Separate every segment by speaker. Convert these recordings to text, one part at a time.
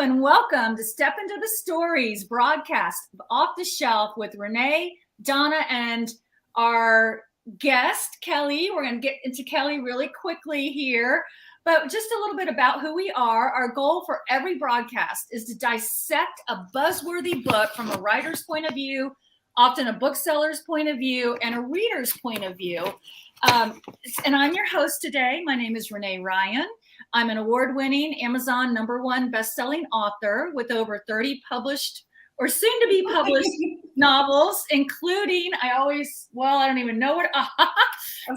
Speaker 1: and welcome to Step Into the Stories broadcast off the shelf with Renee, Donna, and our guest, Kelly. We're going to get into Kelly really quickly here, but just a little bit about who we are. Our goal for every broadcast is to dissect a buzzworthy book from a writer's point of view, often a bookseller's point of view, and a reader's point of view. And I'm your host today. My name is Renee Ryan. I'm an award-winning Amazon #1 best-selling author with over 30 published or soon-to-be published novels, including, I don't even know what,
Speaker 2: my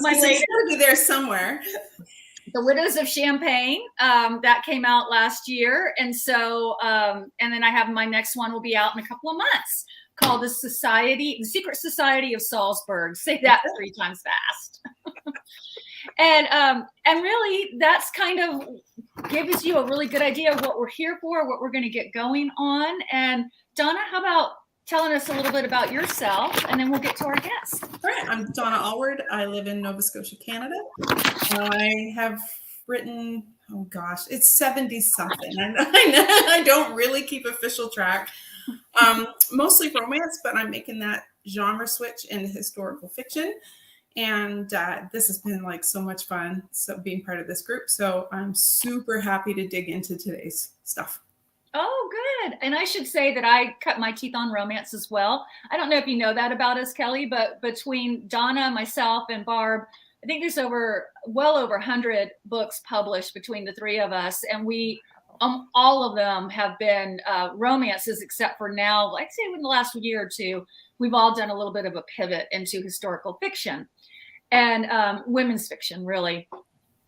Speaker 2: latest. It's going to be there somewhere.
Speaker 1: The Widows of Champagne, that came out last year. And so, and then I have my next one will be out in a couple of months called The Secret Society of Salzburg. Say that 3 times fast. And really, that's kind of gives you a really good idea of what we're here for, what we're going to get going on. And Donna, how about telling us a little bit about yourself, and then we'll get to our guest.
Speaker 2: All right, I'm Donna Allward. I live in Nova Scotia, Canada. I have written, it's 70 something. I don't really keep official track. Mostly romance, but I'm making that genre switch into historical fiction. And this has been like so much fun, so being part of this group. So I'm super happy to dig into today's stuff.
Speaker 1: Oh, good. And I should say that I cut my teeth on romance as well. I don't know if you know that about us, Kelly, but between Donna, myself, and Barb, I think there's well over 100 books published between the 3 of us. And we, all of them have been romances, except for now, I'd say in the last year or 2, we've all done a little bit of a pivot into historical fiction and women's fiction, really.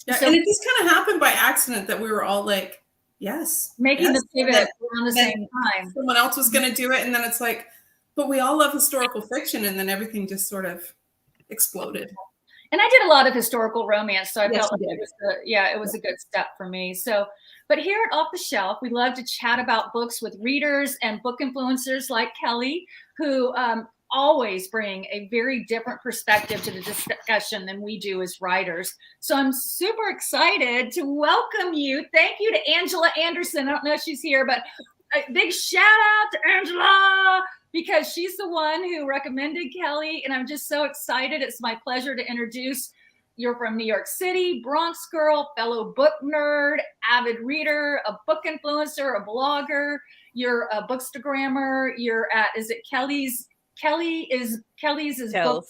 Speaker 2: Yeah, so, and it just kind of happened by accident that we were all like,
Speaker 1: making the pivot around the same time.
Speaker 2: Someone else was going to do it, and then it's like, but we all love historical fiction, and then everything just sort of exploded.
Speaker 1: And I did a lot of historical romance, so I felt like it was a good step for me. So, but here at Off the Shelf, we love to chat about books with readers and book influencers like Kelly, who always bring a very different perspective to the discussion than we do as writers. So I'm super excited to welcome you. Thank you to Angela Anderson. I don't know if she's here, but a big shout out to Angela, because she's the one who recommended Kelly. And I'm just so excited. It's my pleasure to introduce. You're from New York City, Bronx girl, fellow book nerd, avid reader, a book influencer, a blogger. You're a bookstagrammer. You're at, is it Kelly's is booked up.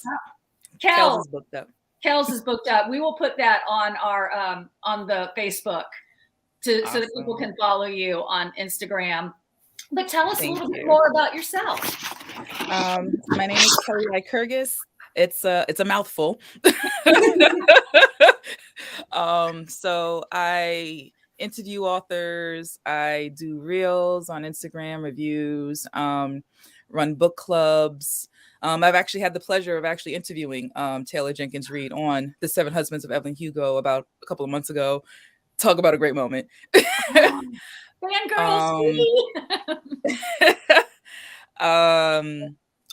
Speaker 3: Kel's is booked up.
Speaker 1: Kel's is booked up. We will put that on our on the Facebook so that people can follow you on Instagram. But tell us a little bit more about yourself.
Speaker 3: My name is Kelly Lycurgus. It's a mouthful. So I interview authors. I do reels on Instagram, reviews. Run book clubs. I've actually had the pleasure of interviewing Taylor Jenkins Reid on The 7 Husbands of Evelyn Hugo about a couple of months ago. Talk about a great moment.
Speaker 1: Fangirls.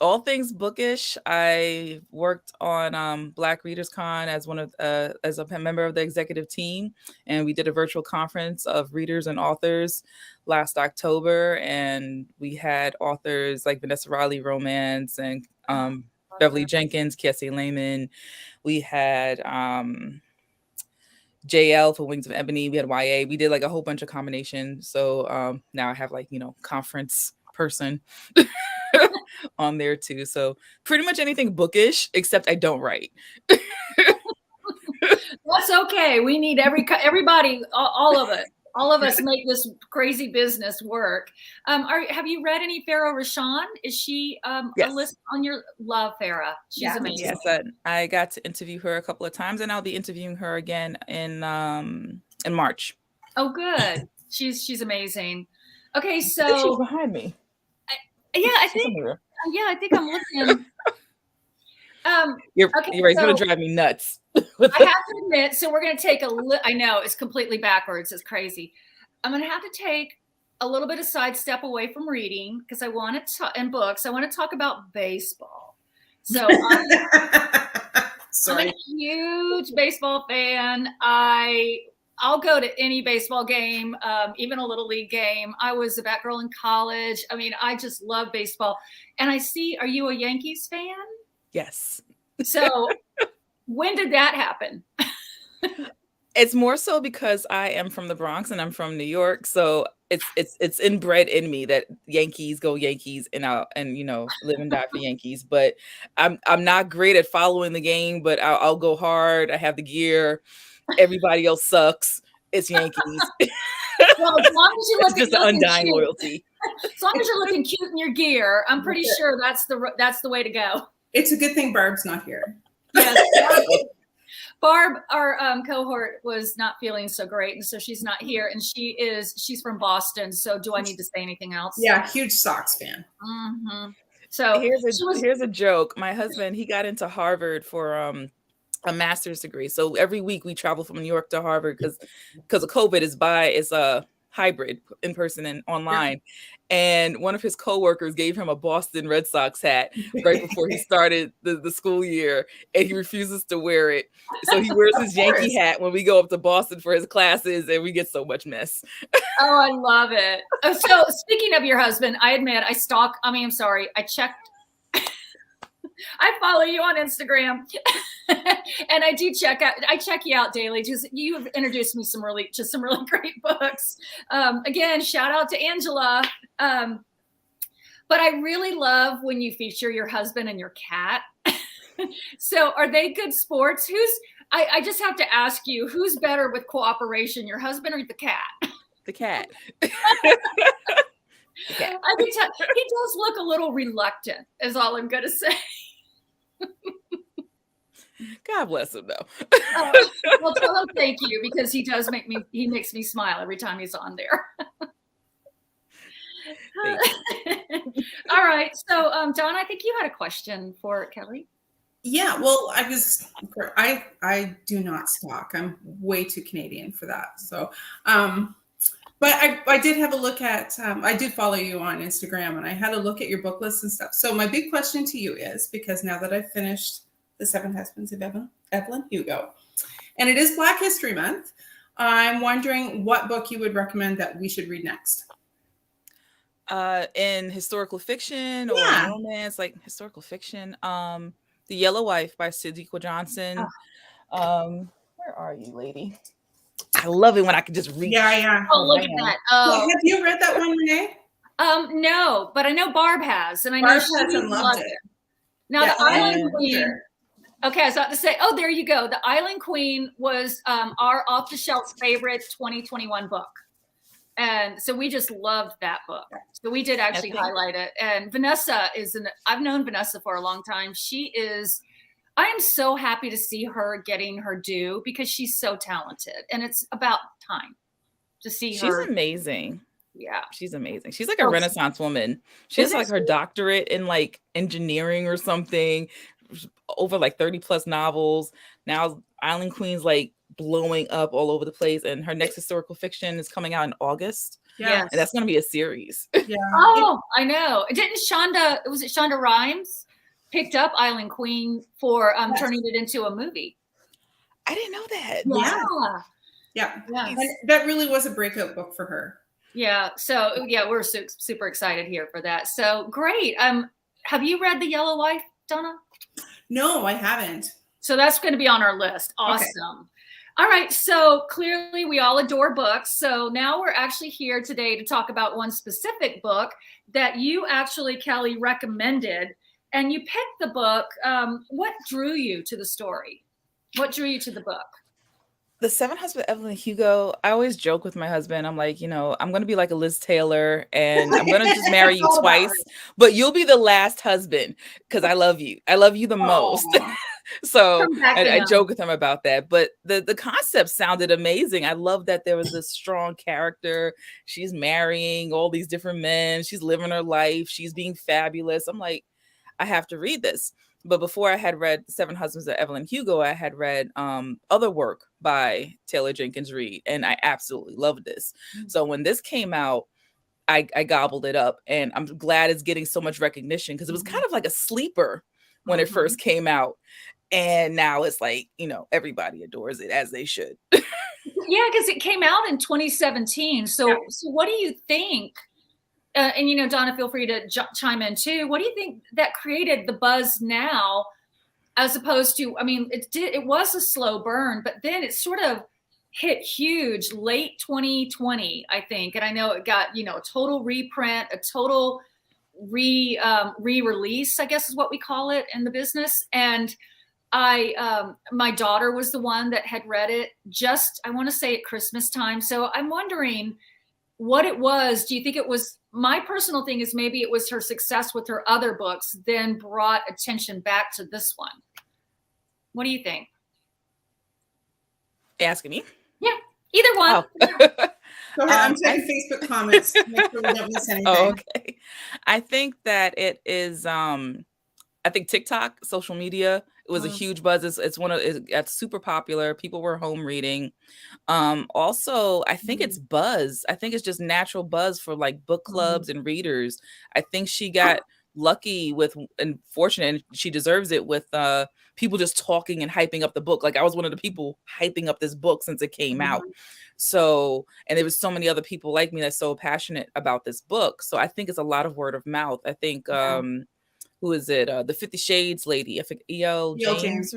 Speaker 3: All things bookish. I worked on Black Readers Con as as a member of the executive team, and we did a virtual conference of readers and authors last October, and we had authors like Vanessa Riley romance and Beverly Jenkins, Kiese Lehman. We had JL for Wings of Ebony. We had YA. We did like a whole bunch of combinations. So now I have conference person on there too. So pretty much anything bookish, except I don't write.
Speaker 1: That's okay. We need everybody, all of it. All of us make this crazy business work. Have you read any Farah Rashan? Is she
Speaker 3: yes.
Speaker 1: a list on your love, Farah? She's amazing.
Speaker 3: Yes, I got to interview her a couple of times, and I'll be interviewing her again in March.
Speaker 1: Oh, good. She's amazing. Okay, so
Speaker 3: she's behind me.
Speaker 1: I think I'm looking.
Speaker 3: You're right. It's going to drive me nuts.
Speaker 1: I have to admit, so we're going to take I know it's completely backwards. It's crazy. I'm going to have to take a little bit of sidestep away from reading because I want to, and books. I want to talk about baseball. So I'm a huge baseball fan. I I'll go to any baseball game, even a little league game. I was a bat girl in college. I mean, I just love baseball. And I see, are you a Yankees fan?
Speaker 3: Yes.
Speaker 1: So when did that happen?
Speaker 3: It's more so because I am from the Bronx and I'm from New York, so it's inbred in me that Yankees go Yankees, and you know, live and die for Yankees. But I'm not great at following the game, but I'll go hard. I have the gear. Everybody else sucks. It's Yankees.
Speaker 1: Well, as long as you
Speaker 3: It's just an undying
Speaker 1: cute,
Speaker 3: loyalty.
Speaker 1: as long as you're looking cute in your gear, I'm pretty sure that's the way to go.
Speaker 2: It's a good thing Barb's not here.
Speaker 1: Yes. Barb, our cohort, was not feeling so great, and so she's not here. And she's from Boston. So do I need to say anything else?
Speaker 2: Yeah, huge Sox fan.
Speaker 1: Mm-hmm. So
Speaker 3: here's a joke. My husband, he got into Harvard for a master's degree. So every week we travel from New York to Harvard because of COVID. It's a hybrid, in person and online. And one of his coworkers gave him a Boston Red Sox hat right before he started the school year, and he refuses to wear it. So he wears his Yankee hat when we go up to Boston for his classes, and we get so much mess.
Speaker 1: Oh, I love it. So speaking of your husband, I admit I checked. I follow you on Instagram, and I check you out daily. Just you've introduced me some really great books. Again, shout out to Angela. But I really love when you feature your husband and your cat. So are they good sports? I just have to ask you, who's better with cooperation, your husband or the cat?
Speaker 3: The cat.
Speaker 1: Okay. I can tell he does look a little reluctant, is all I'm going to say.
Speaker 3: God bless him, though.
Speaker 1: Well, tell him thank you, because he makes me smile every time he's on there. All right. So, Don, I think you had a question for Kelly.
Speaker 2: Yeah, well, I do not stalk. I'm way too Canadian for that. So, but I did have a look at, I did follow you on Instagram, and I had a look at your book list and stuff. So my big question to you is, because now that I've finished The Seven Husbands of Evelyn Hugo, and it is Black History Month, I'm wondering what book you would recommend that we should read next.
Speaker 3: In historical fiction or romance, like historical fiction, The Yellow Wife by Sadiqa Johnson. Where are you, lady? I love it when I can just read.
Speaker 2: Yeah.
Speaker 1: Oh, look at that. Oh,
Speaker 2: have you read that one, Renee?
Speaker 1: No, but I know Barb has, and I know she loved it. Now, the Island Queen. Okay, I was about to say, oh, there you go. The Island Queen was our off-the-shelf favorite 2021 book. And so we just loved that book. So we did actually highlight it. And Vanessa I've known Vanessa for a long time. I am so happy to see her getting her due, because she's so talented, and it's about time to see her.
Speaker 3: She's amazing.
Speaker 1: Yeah.
Speaker 3: She's amazing. She's like a Renaissance woman. She has like her doctorate in like engineering or something, over like 30 plus novels. Now Island Queen's like blowing up all over the place, and her next historical fiction is coming out in August.
Speaker 1: Yeah.
Speaker 3: And that's going to be a series.
Speaker 2: Yeah.
Speaker 1: Oh, I know. Didn't Shonda Rhimes picked up Island Queen for turning it into a movie?
Speaker 3: I didn't know that.
Speaker 2: Yeah. And that really was a breakout book for her.
Speaker 1: Yeah. So yeah, we're super excited here for that. So great. Have you read The Yellow Wife, Donna?
Speaker 2: No, I haven't.
Speaker 1: So that's going to be on our list. Awesome. Okay. All right. So clearly we all adore books. So now we're actually here today to talk about one specific book that you actually, Kelly, recommended. And you picked the book. What drew you to the story? What drew you to the book?
Speaker 3: The Seven Husbands of Evelyn Hugo. I always joke with my husband. I'm like, I'm going to be like a Liz Taylor, and I'm going to just marry you twice, but you'll be the last husband because I love you. I love you the most. So I joke with him about that. But the concept sounded amazing. I love that there was this strong character. She's marrying all these different men. She's living her life. She's being fabulous. I'm like, I have to read this. But before I had read Seven Husbands of Evelyn Hugo, I had read other work by Taylor Jenkins Reid, and I absolutely loved this. Mm-hmm. So when this came out, I gobbled it up, and I'm glad it's getting so much recognition, because it was kind of like a sleeper when it first came out. And now it's like, everybody adores it, as they should.
Speaker 1: Yeah, because it came out in 2017. So what do you think? And you know, Donna, feel free to chime in too. What do you think that created the buzz now, as opposed to? I mean, it was a slow burn, but then it sort of hit huge late 2020, I think. And I know it got, you know, a total reprint, a total re-release, I guess is what we call it in the business. And my daughter was the one that had read it just, I want to say at Christmas time. So I'm wondering what it was. Do you think it was, my personal thing is maybe it was her success with her other books then brought attention back to this one. What do you think?
Speaker 3: Asking me?
Speaker 1: Yeah, either one.
Speaker 2: Oh. Go ahead. I'm checking Facebook comments. Make sure we don't miss anything.
Speaker 3: Oh, okay. I think that it is, I think TikTok, social media, it was a huge buzz. It's super popular. People were home reading. Also, I think it's buzz. I think it's just natural buzz for like book clubs and readers. I think she got lucky with and fortunate, and she deserves it with people just talking and hyping up the book. Like I was one of the people hyping up this book since it came out. So, and there was so many other people like me that's so passionate about this book. So I think it's a lot of word of mouth. I think who is it? The 50 Shades lady. I think E.L. James.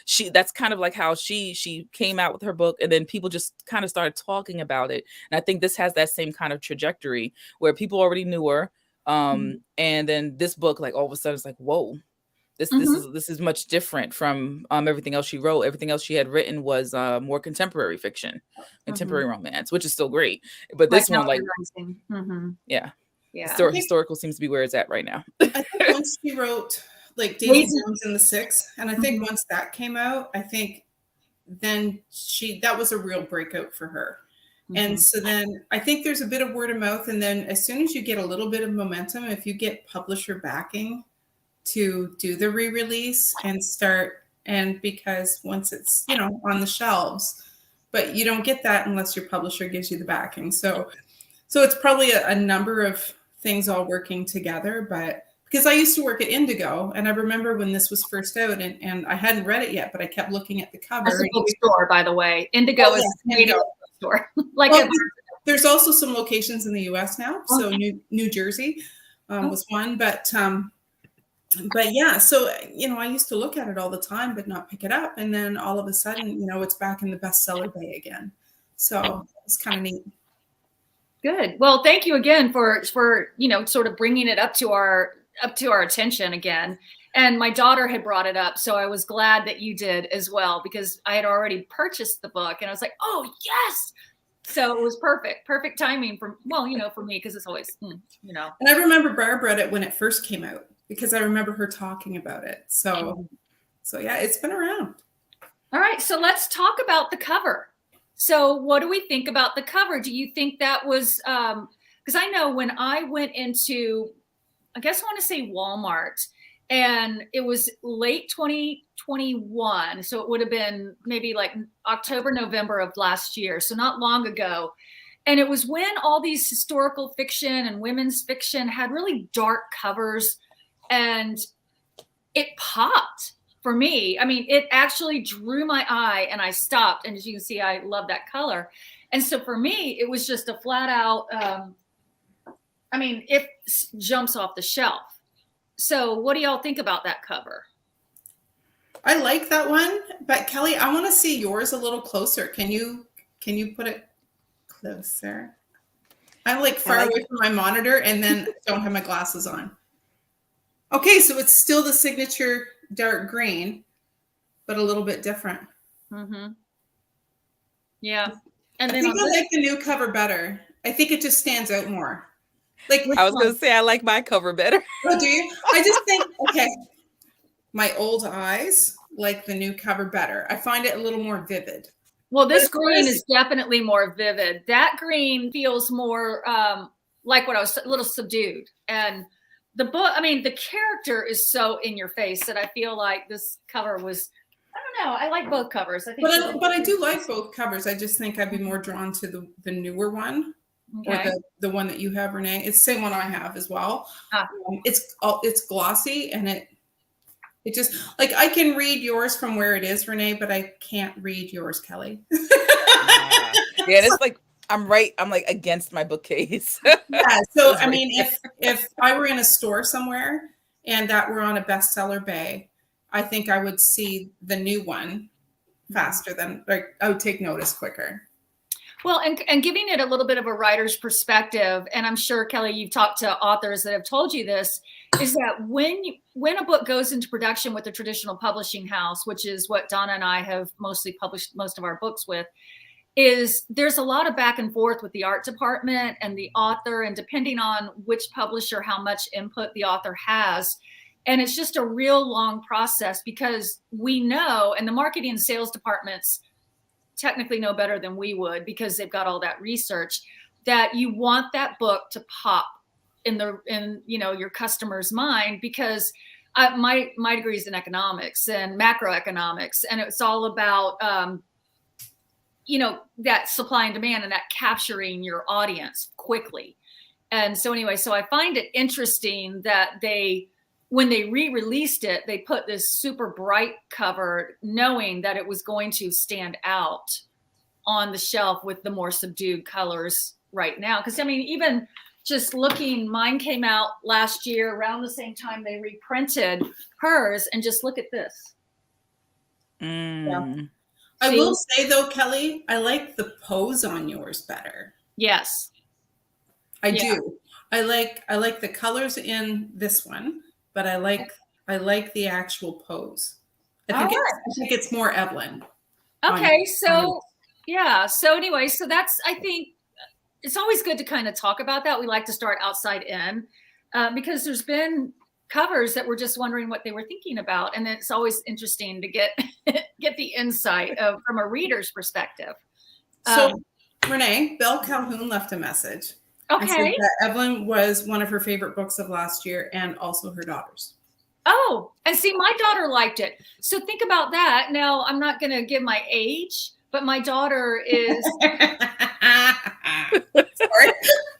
Speaker 3: She. That's kind of like how she came out with her book, and then people just kind of started talking about it. And I think this has that same kind of trajectory where people already knew her, and then this book, like all of a sudden, it's like, whoa, this is much different from everything else she wrote. Everything else she had written was more contemporary fiction, contemporary romance, which is still great. But this one, like, yeah. Historical seems to be where it's at right now.
Speaker 2: I think once she wrote like Daisy Jones and the Six, and I think once that came out, I think then that was a real breakout for her. And so then I think there's a bit of word of mouth, and then as soon as you get a little bit of momentum, if you get publisher backing to do the re-release and start, and because once it's, you know, on the shelves, but you don't get that unless your publisher gives you the backing. So it's probably a number of things all working together, but because I used to work at Indigo, and I remember when this was first out, and I hadn't read it yet, but I kept looking at the cover.
Speaker 1: That's a bookstore, by the way. Indigo is a bookstore.
Speaker 2: There's also some locations in the U.S. now. So New Jersey was one, but yeah. So you know, I used to look at it all the time, but not pick it up, and then all of a sudden, you know, it's back in the bestseller bay again. So it's kind of neat.
Speaker 1: Good. Well, thank you again for you know, sort of bringing it up to our attention again. And my daughter had brought it up, so I was glad that you did as well, because I had already purchased the book, and I was like, oh yes. So it was perfect timing for, well, you know, for me, because it's always, you know.
Speaker 2: And I remember Barb read it when it first came out, because I remember her talking about it. So yeah, it's been around.
Speaker 1: All right, so let's talk about the cover. So what do we think about the cover? Do you think that was, because I know when I went into, I guess I want to say Walmart, and it was late 2021. So it would have been maybe like October, November of last year. So not long ago. And it was when all these historical fiction and women's fiction had really dark covers, and it popped. For me, I mean, it actually drew my eye, and I stopped. And as you can see, I love that color. And so for me, it was just a flat out, I mean, it jumps off the shelf. So what do y'all think about that cover?
Speaker 2: I like that one, but Kelly, I want to see yours a little closer. Can you put it closer? I'm like far away from my monitor, and then don't have my glasses on. Okay, so it's still the signature dark green, but a little bit different.
Speaker 1: Yeah. And
Speaker 2: I
Speaker 1: then
Speaker 2: think I like the new cover better. I think it just stands out more. Like
Speaker 3: I was going to say, I like my cover better.
Speaker 2: Oh, do you? I just think, okay, my old eyes like the new cover better. I find it a little more vivid.
Speaker 1: Well, this green is definitely more vivid. That green feels more like what I was, a little subdued. And the book, I mean, the character is so in your face that I feel like this cover was, I don't know. I like both covers. I think,
Speaker 2: but I do like both covers. I just think I'd be more drawn to the newer one, or the one that you have, Renee. It's the same one I have as well. It's glossy, and it just, like, I can read yours from where it is, Renee, but I can't read yours, Kelly.
Speaker 3: Yeah, and it's like I'm like against my bookcase.
Speaker 2: Yeah. So
Speaker 3: It's
Speaker 2: I
Speaker 3: right
Speaker 2: mean, if I were in a store somewhere and that were on a bestseller bay, I think I would see the new one faster than, like, I would take notice quicker.
Speaker 1: Well, and giving it a little bit of a writer's perspective, and I'm sure, Kelly, you've talked to authors that have told you this, is that when a book goes into production with a traditional publishing house, which is what Donna and I have mostly published most of our books with, is there's a lot of back and forth with the art department and the author, and depending on which publisher, how much input the author has. And it's just a real long process because we know, and the marketing and sales departments technically know better than we would because they've got all that research, that you want that book to pop in your customer's mind, because my degree is in economics and macroeconomics, and it's all about that supply and demand and that capturing your audience quickly. And so anyway, so I find it interesting that when they re-released it, they put this super bright cover knowing that it was going to stand out on the shelf with the more subdued colors right now. Because I mean, even just looking, mine came out last year around the same time they reprinted hers, and just look at this.
Speaker 3: Mm.
Speaker 1: Yeah.
Speaker 2: I will say though, Kelly, I like the pose on yours better.
Speaker 1: Yes.
Speaker 2: I do. I like the colors in this one, but I like the actual pose. I think it's more Evelyn.
Speaker 1: Okay, so yeah. So anyway, so I think it's always good to kind of talk about that. We like to start outside in because there's been covers that we're just wondering what they were thinking about, and it's always interesting to get the insight from a reader's perspective.
Speaker 2: So Renee, Belle Calhoun left a message.
Speaker 1: Okay.
Speaker 2: And said that Evelyn was one of her favorite books of last year, and also her daughter's.
Speaker 1: Oh, and see, my daughter liked it. So think about that. Now, I'm not going to give my age, but my daughter is.
Speaker 2: Sorry.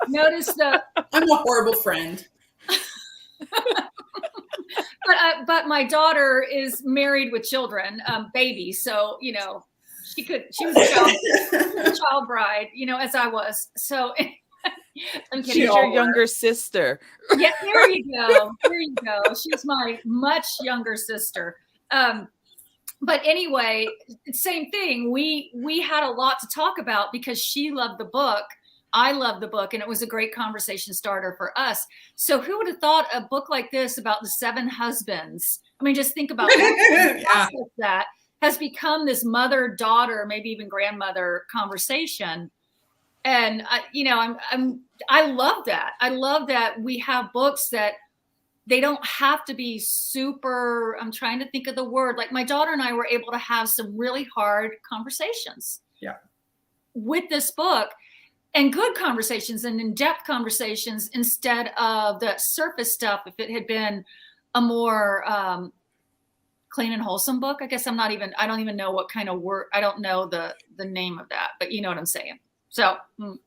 Speaker 1: Notice that
Speaker 2: I'm a horrible friend.
Speaker 1: But my daughter is married with children, babies. So, she was a child bride, as I was. So I'm kidding.
Speaker 3: She's your younger sister.
Speaker 1: Yeah, there you go. There you go. She's my much younger sister. But anyway, same thing. We had a lot to talk about because she loved the book. I love the book, and it was a great conversation starter for us. So who would have thought a book like this about the 7 husbands? I mean, just think about that. That has become this mother-daughter, maybe even grandmother conversation. And I love that. I love that we have books that they don't have to be super, I'm trying to think of the word. Like my daughter and I were able to have some really hard conversations with this book. And good conversations and in-depth conversations instead of the surface stuff. If it had been a more clean and wholesome book, I guess I don't even know what kind of word, I don't know the name of that, but you know what I'm saying. So, all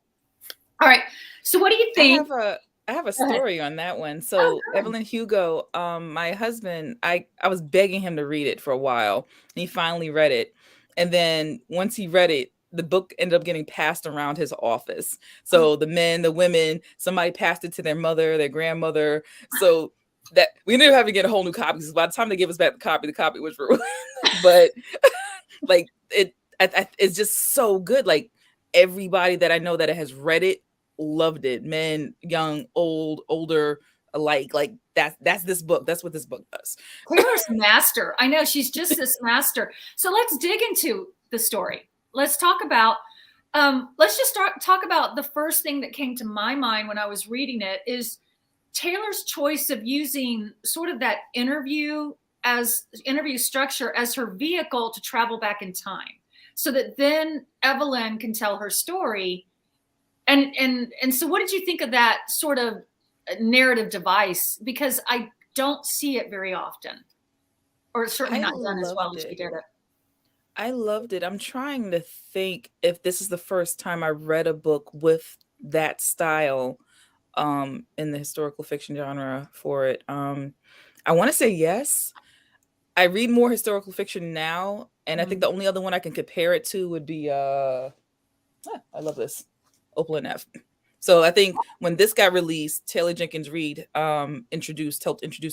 Speaker 1: right. So what do you think?
Speaker 3: I have a story on that one. So Evelyn Hugo, my husband, I was begging him to read it for a while, and he finally read it. And then once he read it, the book ended up getting passed around his office. So the men, the women, somebody passed it to their mother, their grandmother. So that we ended up having to get a whole new copy, because by the time they gave us back the copy was ruined. But like it's just so good. Like everybody that I know that has read it loved it. Men, young, old, older alike. Like that's this book. That's what this book does.
Speaker 1: Claire's master. I know, she's just this master. So let's dig into the story. Let's talk about, let's just talk about the first thing that came to my mind when I was reading it is Taylor's choice of using sort of that interview structure as her vehicle to travel back in time, so that then Evelyn can tell her story. And so what did you think of that sort of narrative device? Because I don't see it very often, or it's certainly not done as well as she did it.
Speaker 3: I loved it. I'm trying to think if this is the first time I read a book with that style in the historical fiction genre for it. I want to say yes. I read more historical fiction now, and I think the only other one I can compare it to would be I love this. Opal and F. So I think when this got released, Taylor Jenkins Reid helped introduce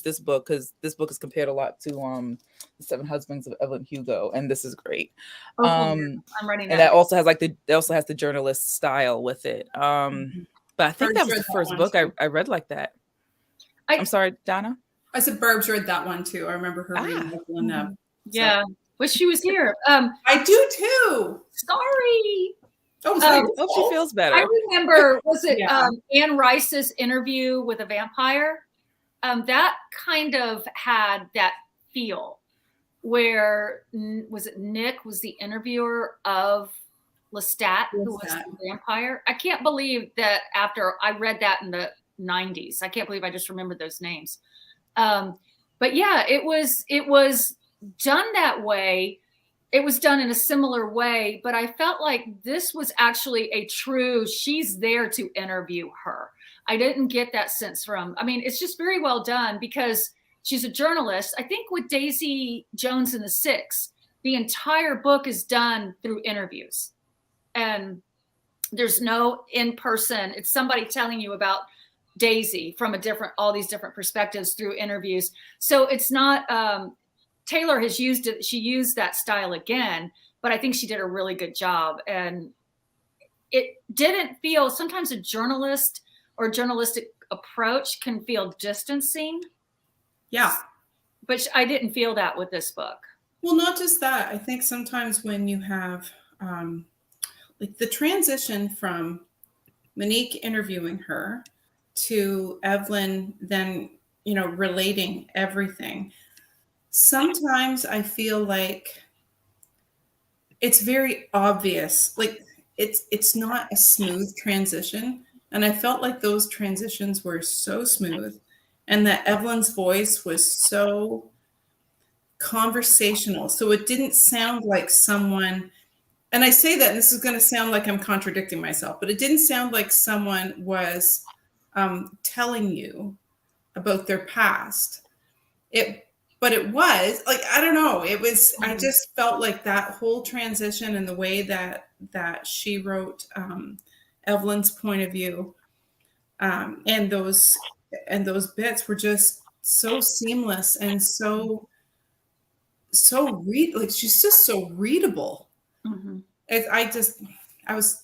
Speaker 3: this book, because this book is compared a lot to The Seven Husbands of Evelyn Hugo, and this is great.
Speaker 1: I'm writing that.
Speaker 3: And that also has the journalist style with it. But I think that was the first book I read like that. I'm sorry, Donna.
Speaker 2: I said Burbs read that one too. I remember her reading Opal and F.
Speaker 1: Yeah, wish she was here.
Speaker 2: I do too.
Speaker 1: Sorry.
Speaker 2: Oh,
Speaker 3: hope she feels better.
Speaker 1: I remember, was it Anne Rice's interview with a vampire? That kind of had that feel where, was it Nick was the interviewer of Lestat, who was the vampire? I can't believe that after I read that in the 90s. I can't believe I just remembered those names. But yeah, it was done that way. It was done in a similar way, but I felt like this was actually she's there to interview her. I didn't get that sense it's just very well done because she's a journalist. I think with Daisy Jones and the Six, the entire book is done through interviews. And there's no in-person, it's somebody telling you about Daisy from all these different perspectives through interviews. So it's not, Taylor has used it. She used that style again, but I think she did a really good job. And it didn't feel, sometimes a journalist or journalistic approach can feel distancing.
Speaker 2: Yeah.
Speaker 1: But I didn't feel that with this book.
Speaker 2: Well, not just that. I think sometimes when you have like the transition from Monique interviewing her to Evelyn then, relating everything. Sometimes I feel like it's very obvious, like it's not a smooth transition. And I felt like those transitions were so smooth and that Evelyn's voice was so conversational. So it didn't sound like someone, and I say that, and this is going to sound like I'm contradicting myself, but it didn't sound like someone was telling you about their past. But it was like, I don't know. It was, I just felt like that whole transition and the way that she wrote Evelyn's point of view and those bits were just so seamless and so like she's just so readable. Mm-hmm. I was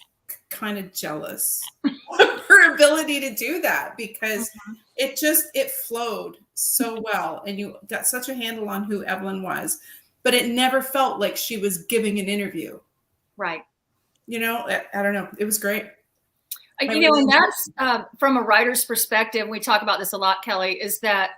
Speaker 2: kind of jealous of her ability to do that because it flowed so well and you got such a handle on who Evelyn was, but it never felt like she was giving an interview.
Speaker 1: Right.
Speaker 2: I don't know. It was great.
Speaker 1: And that's from a writer's perspective, we talk about this a lot, Kelly, is that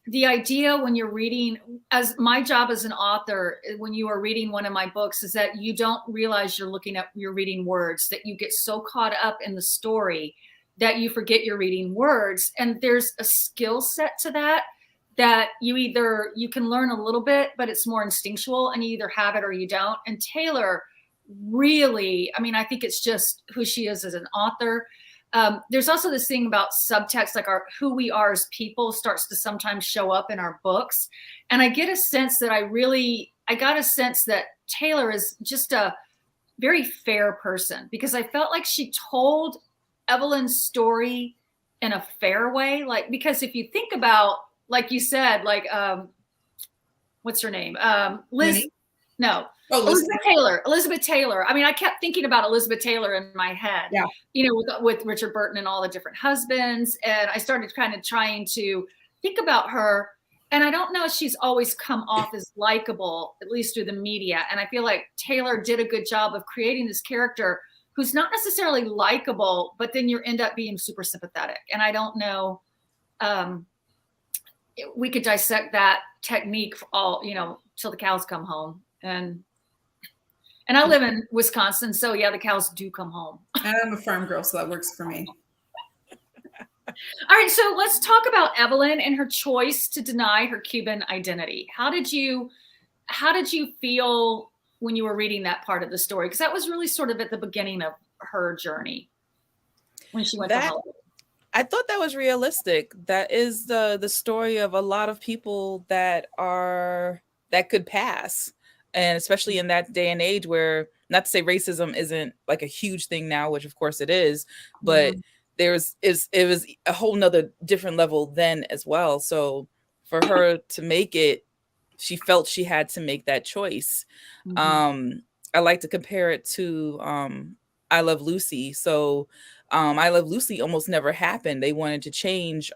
Speaker 1: the idea when you're reading, as my job as an author, when you are reading one of my books, is that you don't realize you're reading words, that you get so caught up in the story that you forget you're reading words. And there's a skill set to that you can learn a little bit, but it's more instinctual and you either have it or you don't. And Taylor really, I think it's just who she is as an author. There's also this thing about subtext, like who we are as people starts to sometimes show up in our books. And I get a sense that I got a sense that Taylor is just a very fair person because I felt like she told Evelyn's story in a fair way. Like, because if you think about, like you said, like, what's her name? Liz. Minnie? No. Oh, Elizabeth Taylor. I kept thinking about Elizabeth Taylor in my head, with Richard Burton and all the different husbands. And I started kind of trying to think about her. And I don't know if she's always come off as likable, at least through the media. And I feel like Taylor did a good job of creating this character who's not necessarily likable, but then you end up being super sympathetic. And I don't know, we could dissect that technique for all, till the cows come home. And I live in Wisconsin, so yeah, the cows do come home.
Speaker 2: And I'm a farm girl, so that works for me.
Speaker 1: All right, so let's talk about Evelyn and her choice to deny her Cuban identity. How did you feel when you were reading that part of the story? Because that was really sort of at the beginning of her journey when she went to Hollywood.
Speaker 3: I thought that was realistic. That is the story of a lot of people that could pass. And especially in that day and age where, not to say racism isn't like a huge thing now, which of course it is, but it was a whole nother different level then as well. So for her to make it, she felt she had to make that choice. I like to compare it to I Love Lucy. So I Love Lucy almost never happened. They wanted to change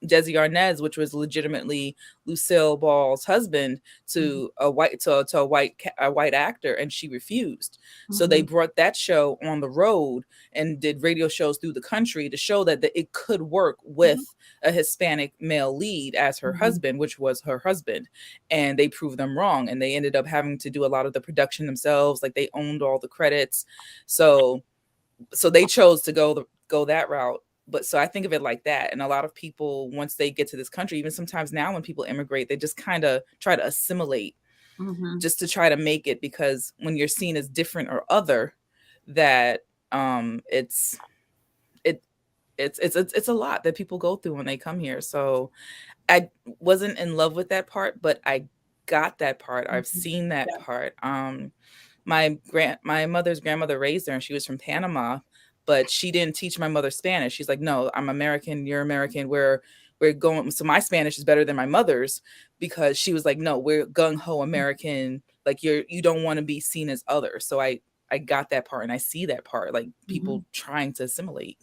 Speaker 3: Desi Arnaz, which was legitimately Lucille Ball's husband, to a white actor, and she refused. So they brought that show on the road and did radio shows through the country to show that it could work with a Hispanic male lead as her husband, which was her husband. And they proved them wrong, and they ended up having to do a lot of the production themselves. Like, they owned all the credits. So they chose to go that route. But so I think of it like that. And a lot of people, once they get to this country, even sometimes now when people immigrate, they just kind of try to assimilate just to try to make it, because when you're seen as different or other, that it's a lot that people go through when they come here. So I wasn't in love with that part, but I got that part. I've seen that part. My mother's grandmother raised her, and she was from Panama, but she didn't teach my mother Spanish. She's like, no, I'm American, you're American. We're going. So my Spanish is better than my mother's, because she was like, no, we're gung ho American. Like, you don't want to be seen as other. So I got that part, and I see that part, like people trying to assimilate.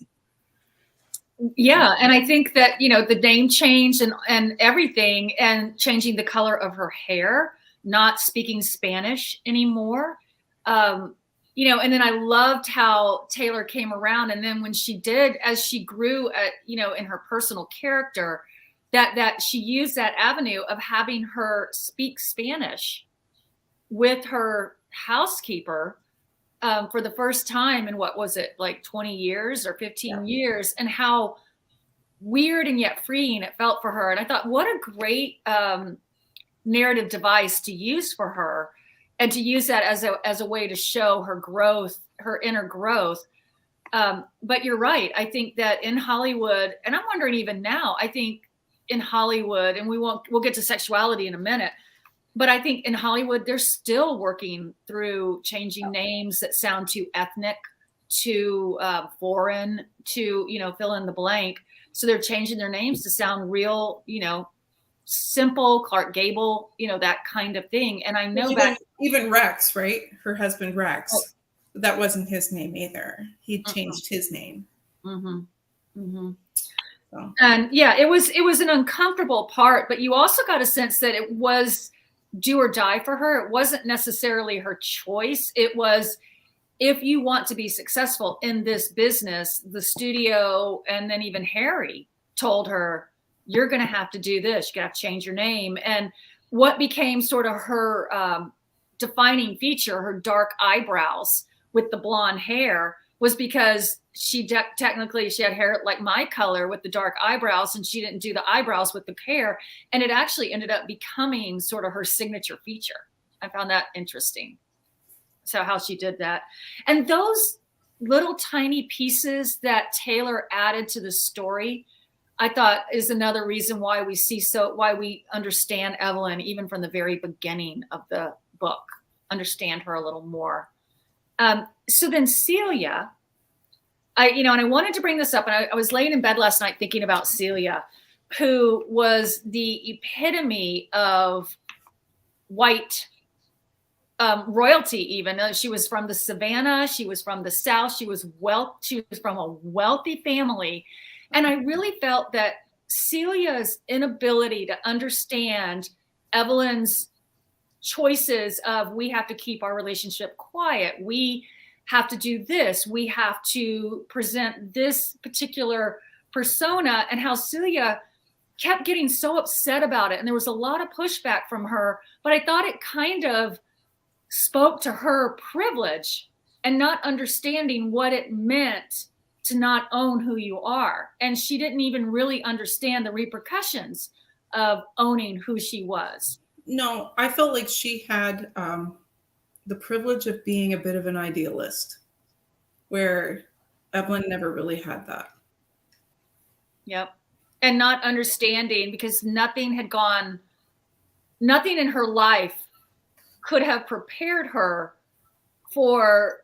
Speaker 1: Yeah. And I think that, the name change and everything, and changing the color of her hair, not speaking Spanish anymore. And then I loved how Taylor came around. And then when she did, as she grew in her personal character, that she used that avenue of having her speak Spanish with her housekeeper for the first time in, what was it, like 20 years or 15 years, and how weird and yet freeing it felt for her. And I thought, what a great narrative device to use for her, and to use that as a way to show her growth, her inner growth. But you're right. I think that in Hollywood, and I'm wondering even now, I think in Hollywood, and we'll get to sexuality in a minute, but I think in Hollywood, they're still working through changing names that sound too ethnic, too foreign, to, fill in the blank. So they're changing their names to sound real, simple, Clark Gable, that kind of thing. And I know
Speaker 2: even Rex, right? Her husband Rex, that wasn't his name either. He changed his name. So.
Speaker 1: And yeah, it was an uncomfortable part, but you also got a sense that it was do or die for her. It wasn't necessarily her choice. It was, if you want to be successful in this business, the studio, and then even Harry told her, you're going to have to do this. You got to change your name. And what became sort of her defining feature, her dark eyebrows with the blonde hair, was because she technically she had hair like my color with the dark eyebrows, and she didn't do the eyebrows with the hair. And it actually ended up becoming sort of her signature feature. I found that interesting. So how she did that. And those little tiny pieces that Taylor added to the story, I thought is another reason why we understand Evelyn, even from the very beginning of the book, understand her a little more. So then Celia, and I wanted to bring this up, and I was laying in bed last night thinking about Celia, who was the epitome of white royalty. Even she was from the Savannah, she was from the South, she was from a wealthy family. And I really felt that Celia's inability to understand Evelyn's choices of, we have to keep our relationship quiet, we have to do this, we have to present this particular persona, and how Celia kept getting so upset about it. And there was a lot of pushback from her, but I thought it kind of spoke to her privilege and not understanding what it meant to not own who you are. And she didn't even really understand the repercussions of owning who she was.
Speaker 2: No, I felt like she had the privilege of being a bit of an idealist, where Evelyn never really had that.
Speaker 1: Yep. And not understanding, because nothing in her life could have prepared her for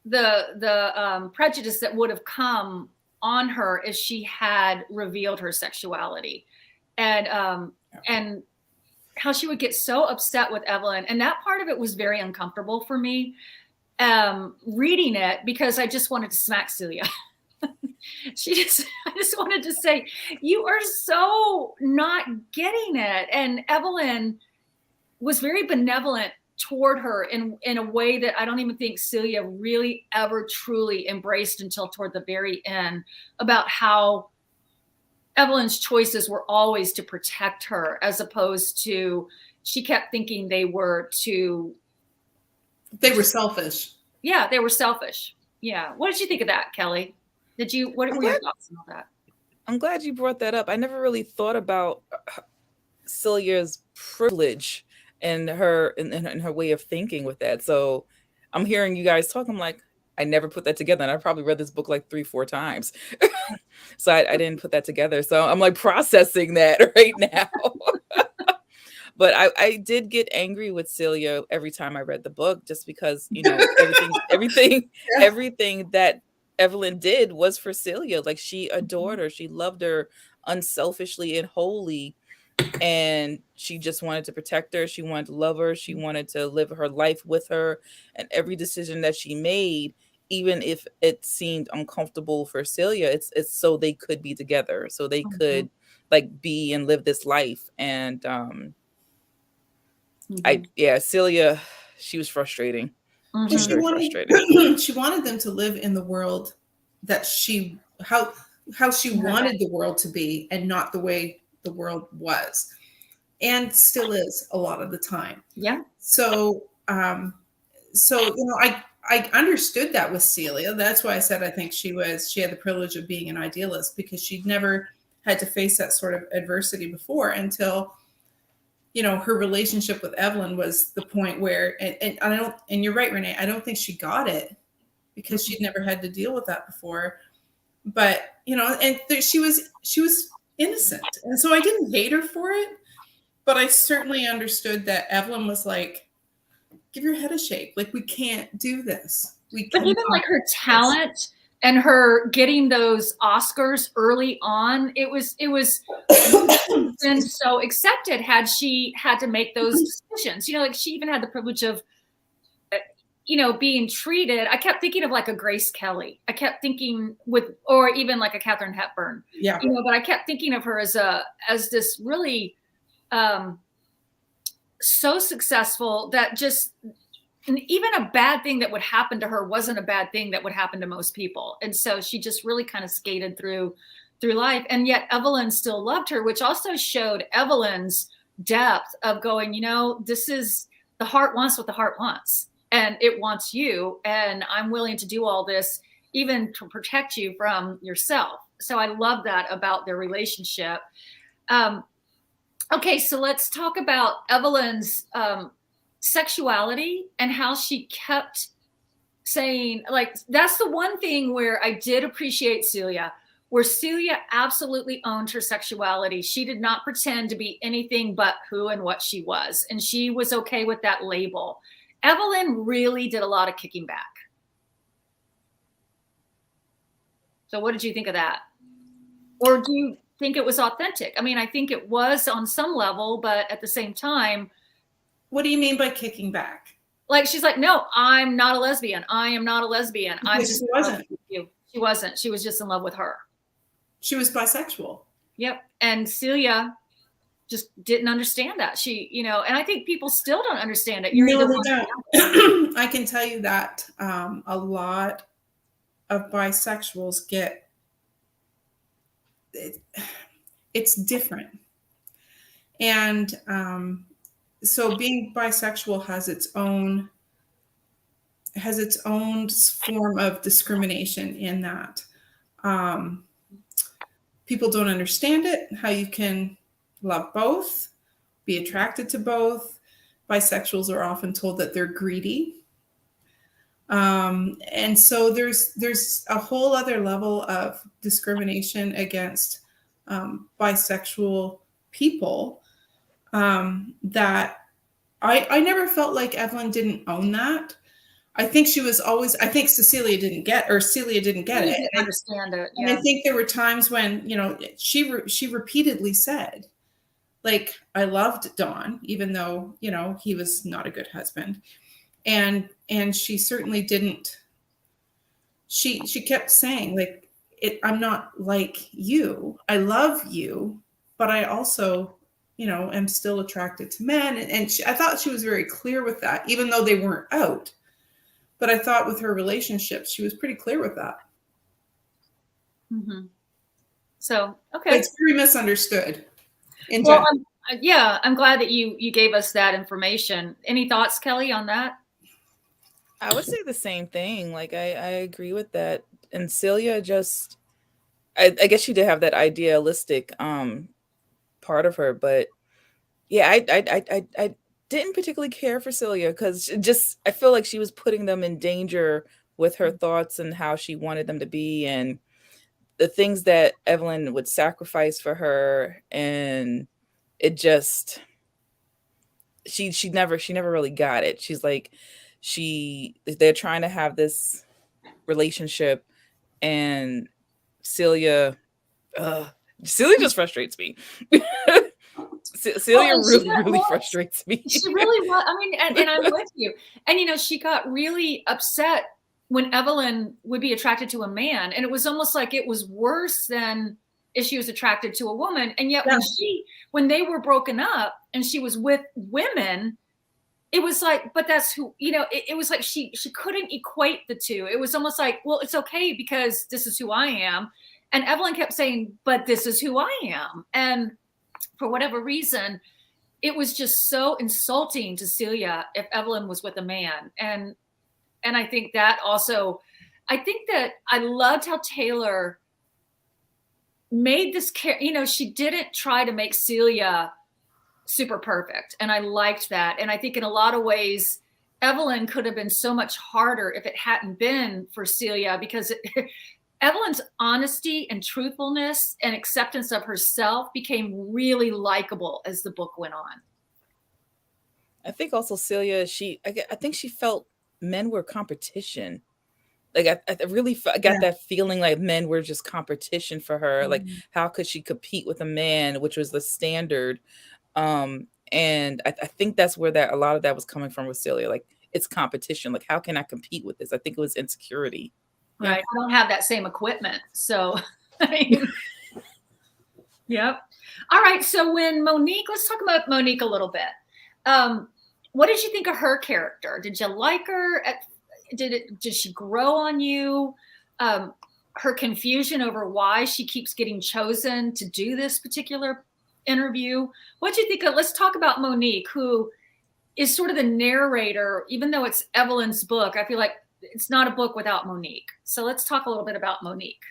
Speaker 1: the prejudice that would have come on her if she had revealed her sexuality, and how she would get so upset with Evelyn. And that part of it was very uncomfortable for me, reading it, because I just wanted to smack Celia. I just wanted to say, you are so not getting it. And Evelyn was very benevolent toward her in a way that I don't even think Celia really ever truly embraced until toward the very end, about how Evelyn's choices were always to protect her, as opposed to, she kept thinking they were
Speaker 2: selfish.
Speaker 1: Yeah, they were selfish. Yeah. What did you think of that, Kelly? What were your thoughts on all that?
Speaker 3: I'm glad you brought that up. I never really thought about Celia's privilege and her way of thinking with that. So I'm hearing you guys talk. I'm like, I never put that together. And I probably read this book like 3-4 times. So I didn't put that together. So I'm like processing that right now. But I did get angry with Celia every time I read the book, just because, everything that Evelyn did was for Celia. Like, she adored her. She loved her unselfishly and wholly. And she just wanted to protect her. She wanted to love her. She wanted to live her life with her. And every decision that she made, even if it seemed uncomfortable for Celia, it's so they could be together, so they could like be and live this life. And Celia, she was frustrating. She was very frustrating.
Speaker 2: She wanted them to live in the world that how she wanted the world to be, and not the way the world was, and still is a lot of the time.
Speaker 1: Yeah.
Speaker 2: So I understood that with Celia. That's why I said I think she had the privilege of being an idealist, because she'd never had to face that sort of adversity before, until her relationship with Evelyn was the point where, and you're right, Renee, I don't think she got it, because she'd never had to deal with that before. But she was innocent, and so I didn't hate her for it, but I certainly understood that Evelyn was like, give your head a shake, like, we can't do this.
Speaker 1: But even like her talent and her getting those Oscars early on, it was been so accepted had she had to make those decisions. Like, she even had the privilege of being treated. I kept thinking of like a Grace Kelly. I kept thinking or even like a Katharine Hepburn.
Speaker 2: Yeah.
Speaker 1: But I kept thinking of her as this really so successful that just even a bad thing that would happen to her wasn't a bad thing that would happen to most people. And so she just really kind of skated through life. And yet Evelyn still loved her, which also showed Evelyn's depth of going, this is, the heart wants what the heart wants. And it wants you. And I'm willing to do all this, even to protect you from yourself. So I love that about their relationship. Okay, so let's talk about Evelyn's sexuality and how she kept saying, like, that's the one thing where I did appreciate Celia, where Celia absolutely owned her sexuality. She did not pretend to be anything but who and what she was. And she was okay with that label. Evelyn really did a lot of kicking back. So what did you think of that? Or do you think it was authentic? I mean, I think it was on some level, but at the same time.
Speaker 2: What do you mean by kicking back?
Speaker 1: Like, she's like, no, I'm not a lesbian. I am not a lesbian.
Speaker 2: She wasn't.
Speaker 1: She wasn't. She was just in love with her.
Speaker 2: She was bisexual.
Speaker 1: Yep. And Celia just didn't understand that. She, and I think people still don't understand it.
Speaker 2: No, they don't. I can tell you that a lot of bisexuals get it. It's different. And so being bisexual has its own form of discrimination in that. People don't understand it, how you can love both, be attracted to both. Bisexuals are often told that they're greedy. And so there's a whole other level of discrimination against bisexual people that I never felt like Evelyn didn't own that. I think she was always, I think Celia didn't get it.
Speaker 1: Didn't understand it.
Speaker 2: And I
Speaker 1: Yeah.
Speaker 2: think there were times when, she repeatedly said, like, I loved Don, even though, he was not a good husband. And she certainly didn't, she kept saying, like, I'm not like you. I love you, but I also, am still attracted to men. And I thought she was very clear with that, even though they weren't out. But I thought with her relationship, she was pretty clear with that.
Speaker 1: Mm-hmm. So, okay.
Speaker 2: But it's very misunderstood.
Speaker 1: Well, I'm glad that you gave us that information. Any thoughts, Kelly, on that?
Speaker 3: I would say the same thing. Like, I agree with that. And Celia just, I guess she did have that idealistic part of her, but yeah, I didn't particularly care for Celia because I feel like she was putting them in danger with her thoughts and how she wanted them to be, and the things that Evelyn would sacrifice for her, and it just she never really got it. She's like, they're trying to have this relationship, and Celia just frustrates me. Celia really frustrates me.
Speaker 1: She really was. I mean, and I'm with you. And she got really upset when Evelyn would be attracted to a man, and it was almost like it was worse than if she was attracted to a woman. And yet, when they were broken up and she was with women, it was like, but that's who, it was like she couldn't equate the two. It was almost like, well, it's okay because this is who I am. And Evelyn kept saying, but this is who I am. And for whatever reason, it was just so insulting to Celia if Evelyn was with a man. And I think that also, I think that I loved how Taylor made this, she didn't try to make Celia super perfect. And I liked that. And I think in a lot of ways, Evelyn could have been so much harder if it hadn't been for Celia, because Evelyn's honesty and truthfulness and acceptance of herself became really likable as the book went on.
Speaker 3: I think also Celia, I think she felt men were competition. Like, I really got that feeling like men were just competition for her. Like, how could she compete with a man, which was the standard? And I think that's where a lot of that was coming from with Celia. Like, it's competition. Like, how can I compete with this? I think it was insecurity.
Speaker 1: Right. I don't have that same equipment. So, I mean, yep. All right. So let's talk about Monique a little bit. What did you think of her character? Did you like her? Did she grow on you? Her confusion over why she keeps getting chosen to do this particular interview. What do you think of? Let's talk about Monique, who is sort of the narrator, even though it's Evelyn's book. I feel like it's not a book without Monique. So let's talk a little bit about Monique.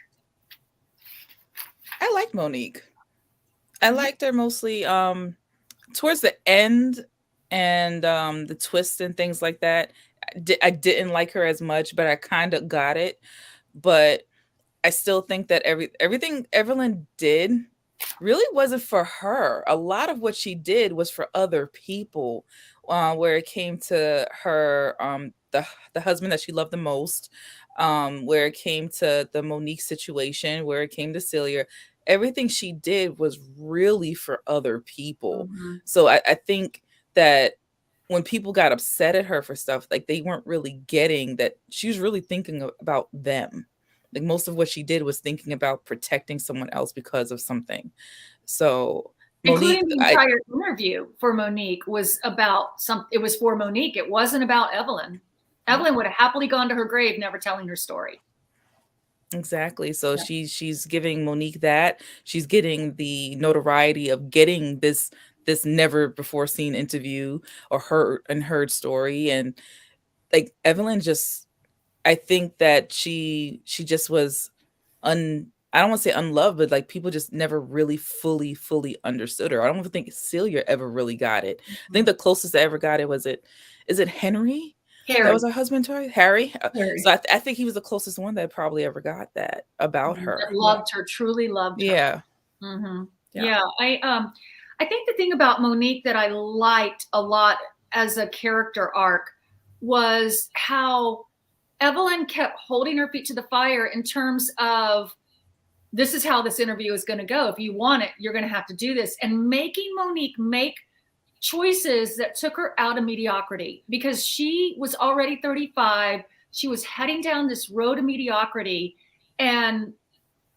Speaker 3: I like Monique. I liked her mostly towards the end, and the twists and things like that. I didn't like her as much, but I kind of got it. But I still think that everything Evelyn did really wasn't for her. A lot of what she did was for other people, where it came to her, the husband that she loved the most, where it came to the Monique situation, where it came to Celia. Everything she did was really for other people. So I think that when people got upset at her for stuff, like, they weren't really getting that she was really thinking about them. Like, most of what she did was thinking about protecting someone else because of something. So Monique,
Speaker 1: including the entire interview for Monique was about it was for Monique. It wasn't about Evelyn. Evelyn would have happily gone to her grave never telling her story.
Speaker 3: Exactly. So she's giving Monique that. She's getting the notoriety of getting this never before seen interview or heard story. And like, Evelyn just, I think that she just was I don't want to say unloved, but like, people just never really fully understood her. I don't even think Celia ever really got it. I think the closest I ever got it is it Henry?
Speaker 1: Harry.
Speaker 3: That was her husband, Harry. So I think he was the closest one that probably ever got that about her.
Speaker 1: That loved her, truly loved her.
Speaker 3: Yeah.
Speaker 1: Yeah. I think the thing about Monique that I liked a lot, as a character arc was how Evelyn kept holding her feet to the fire in terms of, this is how this interview is going to go. If you want it, you're going to have to do this. And making Monique make choices that took her out of mediocrity, because she was already 35. She was heading down this road to mediocrity and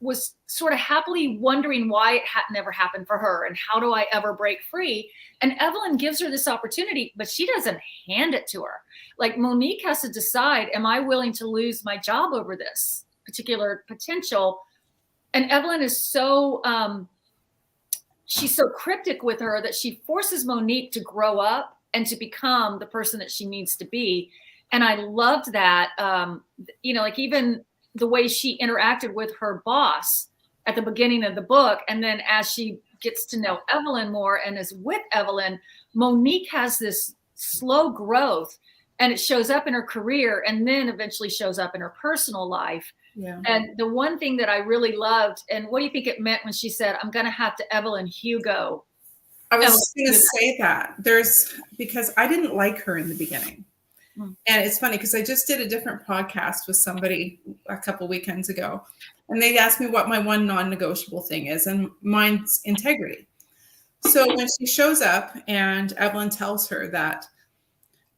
Speaker 1: was sort of happily wondering why it had never happened for her and how do I ever break free. And Evelyn gives her this opportunity, but she doesn't hand it to her. Like, Monique has to decide, am I willing to lose my job over this particular potential? And Evelyn is so, she's so cryptic with her that she forces Monique to grow up and to become the person that she needs to be. And I loved that, like even the way she interacted with her boss at the beginning of the book. And then as she gets to know Evelyn more and is with Evelyn, Monique has this slow growth, and it shows up in her career and then eventually shows up in her personal life.
Speaker 2: Yeah.
Speaker 1: And the one thing that I really loved, and what do you think it meant when she said, I'm going to have to Evelyn Hugo?
Speaker 2: I was going to say that because I didn't like her in the beginning. And it's funny because I just did a different podcast with somebody a couple weekends ago, and they asked me what my one non-negotiable thing is, and mine's integrity. So when she shows up and Evelyn tells her that,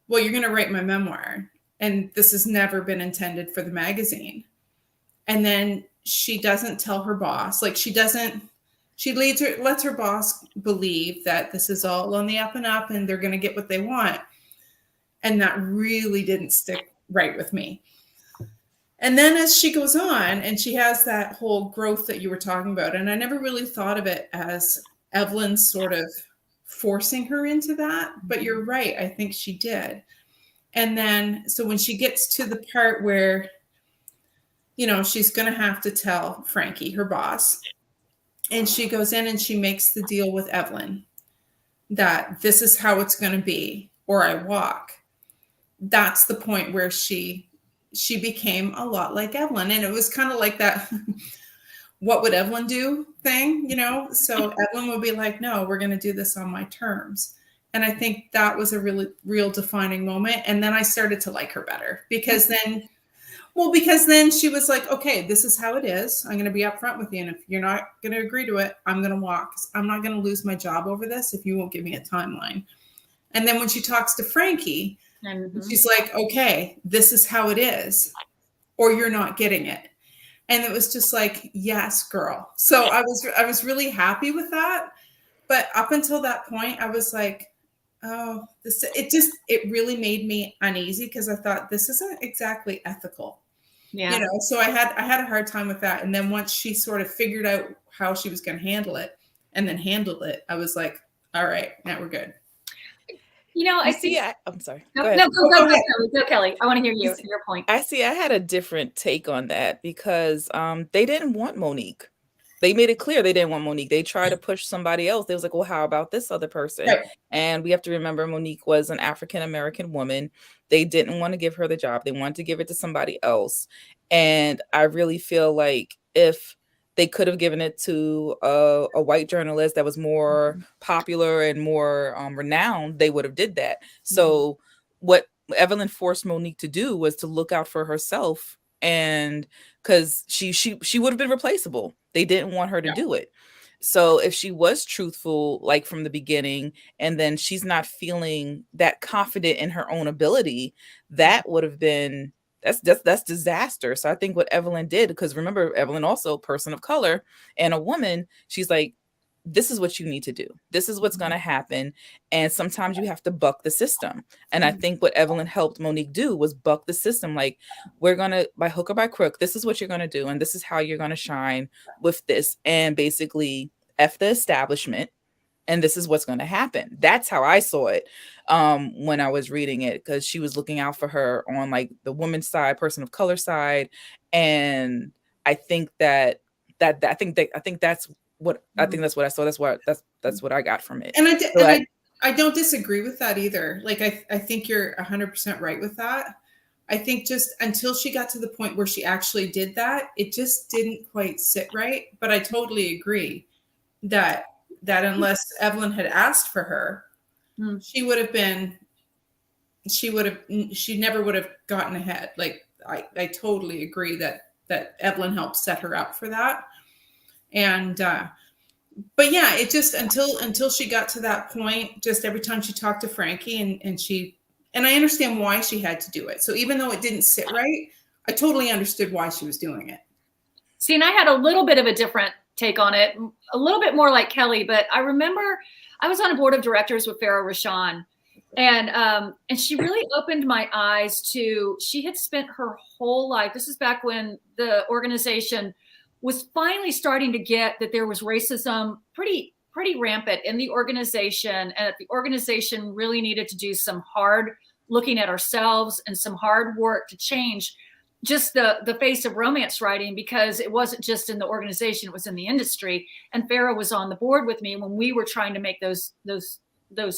Speaker 2: well, you're going to write my memoir, and this has never been intended for the magazine. And then she doesn't tell her boss, she lets her boss believe that this is all on the up and up and they're going to get what they want. And that really didn't stick right with me. And then as she goes on and she has that whole growth that you were talking about, and I never really thought of it as Evelyn sort of forcing her into that, but you're right. I think she did. And then, so when she gets to the part where, she's going to have to tell Frankie, her boss, and she goes in and she makes the deal with Evelyn that this is how it's going to be, or I walk. That's the point where she became a lot like Evelyn. And it was kind of like that, what would Evelyn do thing, So Evelyn would be like, no, we're going to do this on my terms. And I think that was a really real defining moment. And then I started to like her better because then she was like, okay, this is how it is. I'm going to be upfront with you. And if you're not going to agree to it, I'm going to walk. I'm not going to lose my job over this if you won't give me a timeline. And then when she talks to Frankie, she's like, okay, this is how it is, or you're not getting it. And it was just like, yes, girl. So I was really happy with that. But up until that point, I was like, oh, it really made me uneasy because I thought this isn't exactly ethical.
Speaker 1: Yeah.
Speaker 2: So I had a hard time with that. And then once she sort of figured out how she was going to handle it and then handled it, I was like, all right, now we're good.
Speaker 3: I'm sorry.
Speaker 1: Go, Kelly. I want to hear your point.
Speaker 3: I had a different take on that because they didn't want Monique. They made it clear they didn't want Monique. They tried to push somebody else. They was like, well, how about this other person? Right. And we have to remember Monique was an African-American woman. They didn't want to give her the job. They wanted to give it to somebody else. And I really feel like if they could have given it to a white journalist that was more popular and more renowned, they would have did that. So what Evelyn forced Monique to do was to look out for herself, and because she would have been replaceable. They didn't want her to do it. So if she was truthful, like from the beginning, and then she's not feeling that confident in her own ability, that would have been that's disaster. So I think what Evelyn did, because remember, Evelyn also a person of color and a woman, she's like, this is what you need to do. This is what's going to happen. And sometimes you have to buck the system. And I think what Evelyn helped Monique do was buck the system. Like, we're going to, by hook or by crook, this is what you're going to do. And this is how you're going to shine with this. And basically F the establishment. And this is what's going to happen. That's how I saw it when I was reading it, because she was looking out for her on like the woman's side, person of color side. And I think I think that's what I think I saw. That's what I got from it.
Speaker 2: And I don't disagree with that either. Like, I think you're 100% right with that. I think just until she got to the point where she actually did that, it just didn't quite sit right. But I totally agree that unless Evelyn had asked for her, she would have been she never would have gotten ahead. Like I totally agree that Evelyn helped set her up for that. And but yeah, it just until she got to that point, just every time she talked to Frankie and I understand why she had to do it. So even though it didn't sit right, I totally understood why she was doing it.
Speaker 1: See, and I had a little bit of a different take on it, a little bit more like Kelly, but I remember I was on a board of directors with Farrah Rashan, and she really opened my eyes to, she had spent her whole life, this is back when the organization was finally starting to get that there was racism pretty rampant in the organization, and that the organization really needed to do some hard looking at ourselves and some hard work to change just the face of romance writing, because it wasn't just in the organization, it was in the industry. And Farrah was on the board with me when we were trying to make those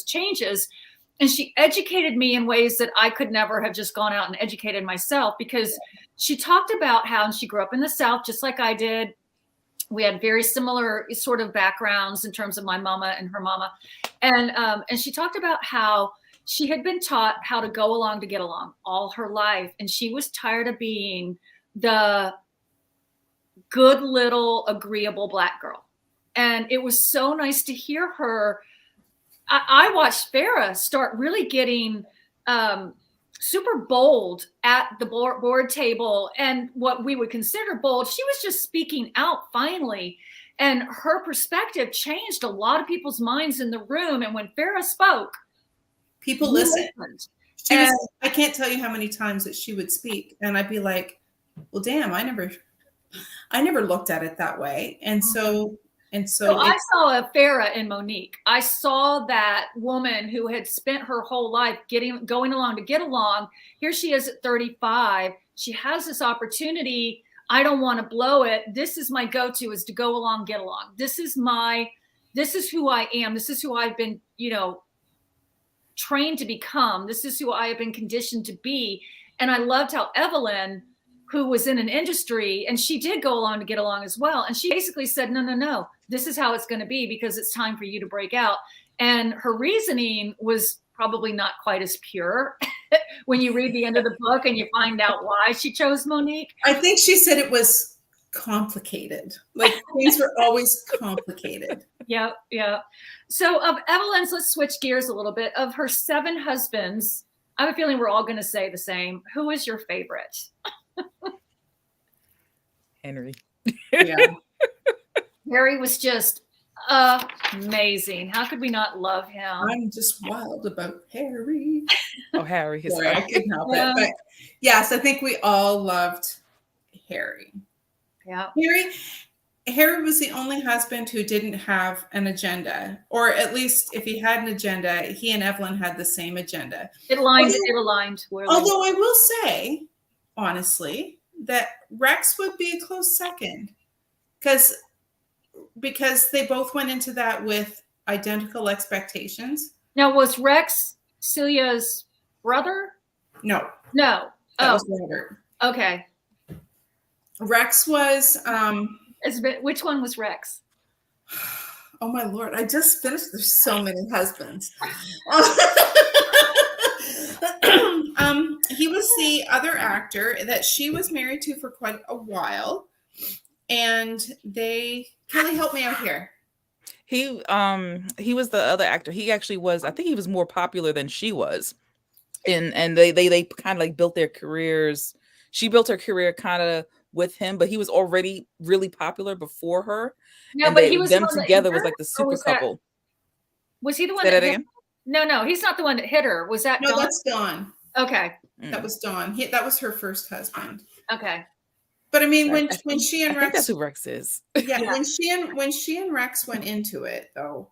Speaker 1: changes. And she educated me in ways that I could never have just gone out and educated myself, because she talked about how, and she grew up in the South just like I did. We had very similar sort of backgrounds in terms of my mama and her mama. And she talked about how she had been taught how to go along to get along all her life. And she was tired of being the good little agreeable Black girl. And it was so nice to hear her. I watched Farrah start really getting super bold at the board table, and what we would consider bold. She was just speaking out finally. And her perspective changed a lot of people's minds in the room. And when Farrah spoke,
Speaker 2: people listened. And I can't tell you how many times that she would speak, and I'd be like, well, damn, I never looked at it that way. And so
Speaker 1: I saw a Farrah in Monique. I saw that woman who had spent her whole life going along to get along. Here she is at 35. She has this opportunity. I don't want to blow it. This is my go-to, is to go along, get along. This is who I am. This is who I've been, trained to become. This is who I have been conditioned to be. And I loved how Evelyn, who was in an industry, and she did go along to get along as well. And she basically said, no, this is how it's going to be, because it's time for you to break out. And her reasoning was probably not quite as pure when you read the end of the book and you find out why she chose Monique.
Speaker 2: I think she said it was complicated. Like, things were always complicated.
Speaker 1: Yeah. So of Evelyn's, let's switch gears a little bit. Of her 7 husbands, I have a feeling we're all going to say the same. Who is your favorite?
Speaker 3: Henry.
Speaker 2: Yeah.
Speaker 1: Harry was just amazing. How could we not love him?
Speaker 2: I'm just wild about Harry.
Speaker 3: Oh, Harry.
Speaker 2: Sorry, I couldn't help it. But yes, I think we all loved Harry.
Speaker 1: Yeah.
Speaker 2: Harry was the only husband who didn't have an agenda, or at least if he had an agenda, he and Evelyn had the same agenda.
Speaker 1: It aligned.
Speaker 2: Although I will say, honestly, that Rex would be a close second, because they both went into that with identical expectations.
Speaker 1: Now, was Rex Celia's brother?
Speaker 2: No.
Speaker 1: That
Speaker 2: was Robert.
Speaker 1: Okay.
Speaker 2: Rex was
Speaker 1: which one was Rex?
Speaker 2: Oh my Lord, I just finished. There's so many husbands. He was the other actor that she was married to for quite a while. And Kelly, help me out here.
Speaker 3: He was the other actor. He actually was, I think he was more popular than she was. And they kind of like built their careers. She built her career kind of with him, but he was already really popular before her.
Speaker 1: No,
Speaker 3: and
Speaker 1: but he was
Speaker 3: them together was like the super couple.
Speaker 1: Was he the one
Speaker 3: that again?
Speaker 1: No, he's not the one that hit her. Was that
Speaker 2: No,
Speaker 1: Dawn?
Speaker 2: that's Dawn.
Speaker 1: Okay.
Speaker 2: That was Dawn. That was her first husband.
Speaker 1: Okay.
Speaker 2: But I mean, when she and
Speaker 3: I
Speaker 2: Rex,
Speaker 3: think that's who Rex is.
Speaker 2: Yeah, when she and Rex went into it, though,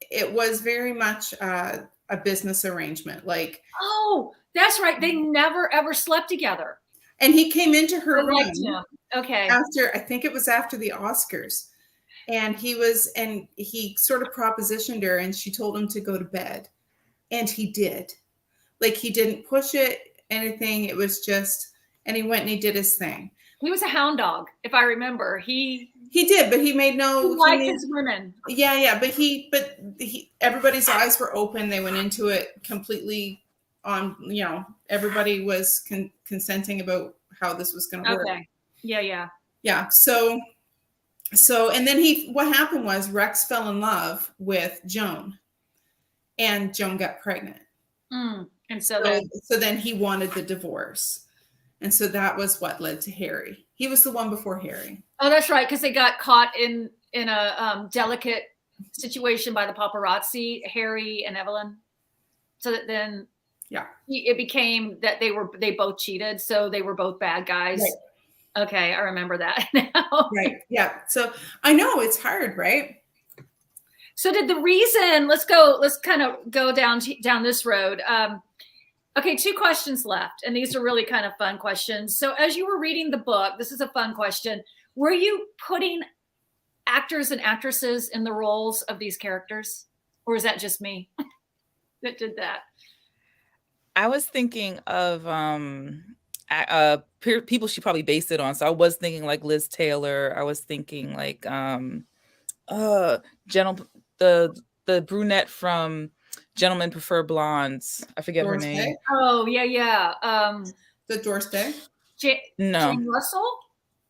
Speaker 2: it was very much a business arrangement. Like,
Speaker 1: oh, that's right. They never ever slept together.
Speaker 2: And he came into her room.
Speaker 1: Okay.
Speaker 2: I think it was after the Oscars, and he sort of propositioned her, and she told him to go to bed, and he did. Like, he didn't push it, anything. It was just, and he went and he did his thing.
Speaker 1: He was a hound dog, if I remember. He
Speaker 2: did, but he made no.
Speaker 1: He liked his women.
Speaker 2: Yeah, but he everybody's eyes were open. They went into it completely on, everybody was consenting about how this was going to work.
Speaker 1: Okay. Yeah.
Speaker 2: Yeah. So, and then what happened was Rex fell in love with Joan, and Joan got pregnant.
Speaker 1: And so
Speaker 2: then he wanted the divorce. And so that was what led to Harry. He was the one before Harry.
Speaker 1: Oh, that's right. Because they got caught in a delicate situation by the paparazzi, Harry and Evelyn. So that then it became that they both cheated. So they were both bad guys. Right. Okay. I remember that now.
Speaker 2: Right. Yeah. So I know it's hard, right?
Speaker 1: So let's kind of go down this road. Okay, 2 questions left, and these are really kind of fun questions. So as you were reading the book, this is a fun question. Were you putting actors and actresses in the roles of these characters? Or is that just me that did that?
Speaker 3: I was thinking of people she probably based it on. So I was thinking like Liz Taylor. I was thinking like the brunette from Gentlemen Prefer Blondes. I forget
Speaker 2: Doris
Speaker 3: her name.
Speaker 2: Day?
Speaker 1: Oh, yeah.
Speaker 2: The Doris Day?
Speaker 1: No. Jane Russell?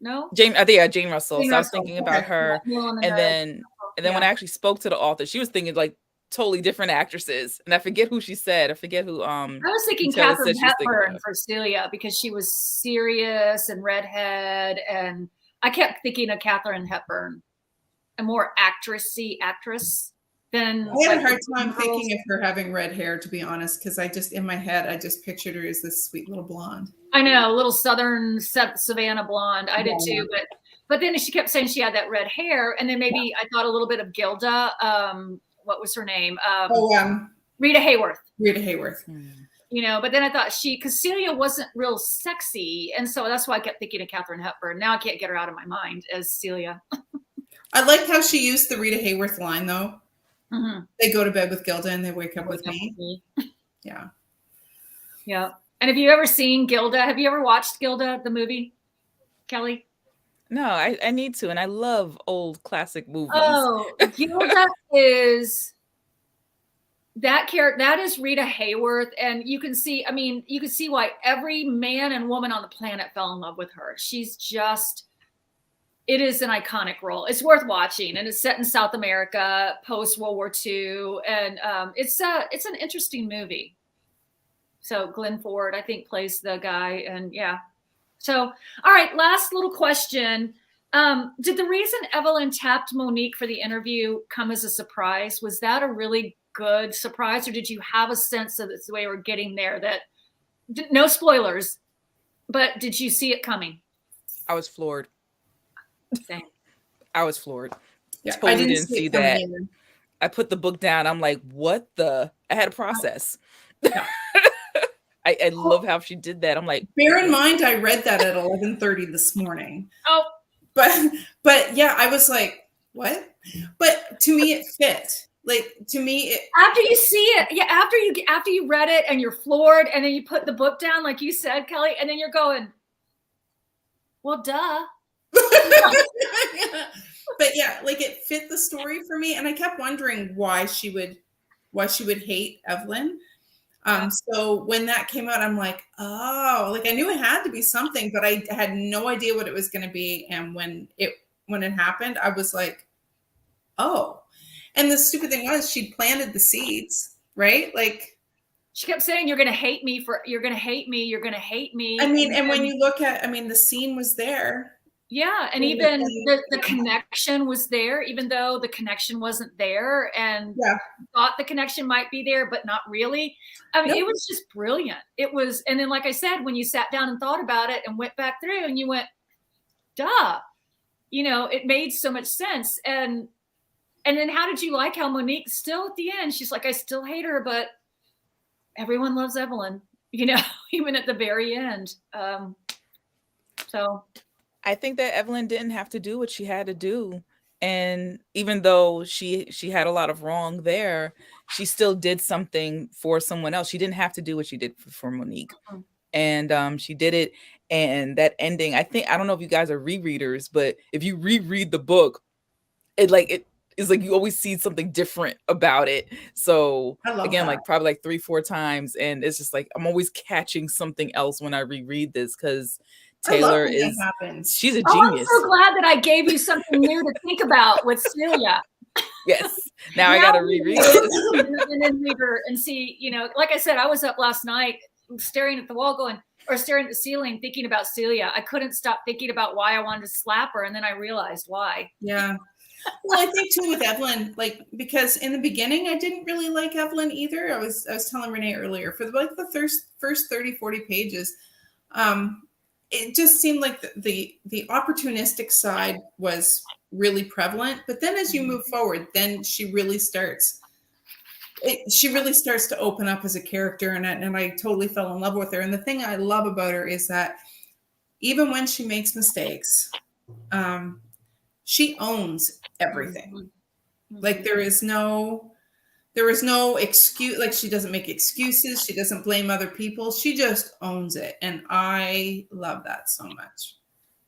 Speaker 1: No?
Speaker 3: Jane Russell. So I was thinking about her. And then when I actually spoke to the author, she was thinking like totally different actresses. And I forget who she said. I forget who I
Speaker 1: was thinking Katharine Hepburn for Celia, because she was serious and redhead, and I kept thinking of Katharine Hepburn, a more actress. Then
Speaker 2: I had a hard time thinking of her having red hair, to be honest, because in my head, I just pictured her as this sweet little blonde.
Speaker 1: I know, a little southern Savannah blonde. I did too, but then she kept saying she had that red hair, and then maybe I thought a little bit of Gilda. What was her name? Rita Hayworth.
Speaker 2: Rita Hayworth.
Speaker 1: But then I thought because Celia wasn't real sexy, and so that's why I kept thinking of Katharine Hepburn. Now I can't get her out of my mind as Celia.
Speaker 2: I liked how she used the Rita Hayworth line, though.
Speaker 1: Mm-hmm.
Speaker 2: They go to bed with Gilda and they wake up with me. Yeah.
Speaker 1: Yeah. And have you ever seen Gilda? Have you ever watched Gilda, the movie, Kelly?
Speaker 3: No, I need to. And I love old classic movies.
Speaker 1: Oh, Gilda is that character. That is Rita Hayworth. And you can see why every man and woman on the planet fell in love with her. It is an iconic role. It's worth watching, and it's set in South America post World War II, and it's an interesting movie. So Glenn Ford, I think, plays the guy, and yeah. So, all right, last little question: did the reason Evelyn tapped Monique for the interview come as a surprise? Was that a really good surprise, or did you have a sense that it's the way we're getting there? That no spoilers, but did you see it coming?
Speaker 3: I was floored.
Speaker 1: Same.
Speaker 3: I was floored.
Speaker 2: Yeah,
Speaker 3: totally
Speaker 2: I didn't see that.
Speaker 3: I put the book down. I'm like, what the? I had a process. Yeah. I love how she did that. I'm like,
Speaker 2: bear in mind, I read that at 11:30 this morning.
Speaker 1: Oh,
Speaker 2: but yeah, I was like, what? But to me, it fit. Like, to me,
Speaker 1: after you see it, yeah, after you read it and you're floored, and then you put the book down, like you said, Kelly, and then you're going, well, duh.
Speaker 2: But yeah, like, it fit the story for me, and I kept wondering why she would hate Evelyn. So when that came out, I'm like, oh, like, I knew it had to be something, but I had no idea what it was going to be. And when it happened, I was like, oh. And the stupid thing was, she planted the seeds, right? Like,
Speaker 1: she kept saying, you're going to hate me. You're going to hate me. You're going to hate me.
Speaker 2: I mean, and when you look at, the scene was there.
Speaker 1: Yeah. And even the connection was there, even though the connection wasn't there, and thought the connection might be there, but not really. I mean, It was just brilliant. It was. And then, like I said, when you sat down and thought about it and went back through and you went, duh, it made so much sense. And then how did you like how Monique still at the end, she's like, I still hate her, but everyone loves Evelyn, even at the very end. So
Speaker 3: I think that Evelyn didn't have to do what she had to do. And even though she had a lot of wrong there, she still did something for someone else. She didn't have to do what she did for Monique. Mm-hmm. And she did it. And that ending, I don't know if you guys are rereaders, but if you reread the book, it it's like you always see something different about it. So
Speaker 2: I love
Speaker 3: again,
Speaker 2: that.
Speaker 3: like probably like 3-4 times, and it's just like I'm always catching something else when I reread this, because Taylor
Speaker 2: that happens.
Speaker 3: she's a
Speaker 1: Oh,
Speaker 3: genius.
Speaker 1: I'm so glad that I gave you something new to think about with Celia.
Speaker 3: Yes. Now I gotta reread this.
Speaker 1: And then read her and see, you know, like I said, I was up last night staring at the wall staring at the ceiling, thinking about Celia. I couldn't stop thinking about why I wanted to slap her. And then I realized why.
Speaker 2: Yeah. Well, I think too with Evelyn, like, because in the beginning, I didn't really like Evelyn either. I was telling Renee earlier, for like the first 30, 40 pages, it just seemed like the opportunistic side was really prevalent. But then as you move forward, then she really starts to open up as a character, and I totally fell in love with her. And the thing I love about her is that even when she makes mistakes, she owns everything. Like there is no excuse. Like she doesn't make excuses. She doesn't blame other people. She just owns it. And I love that so much.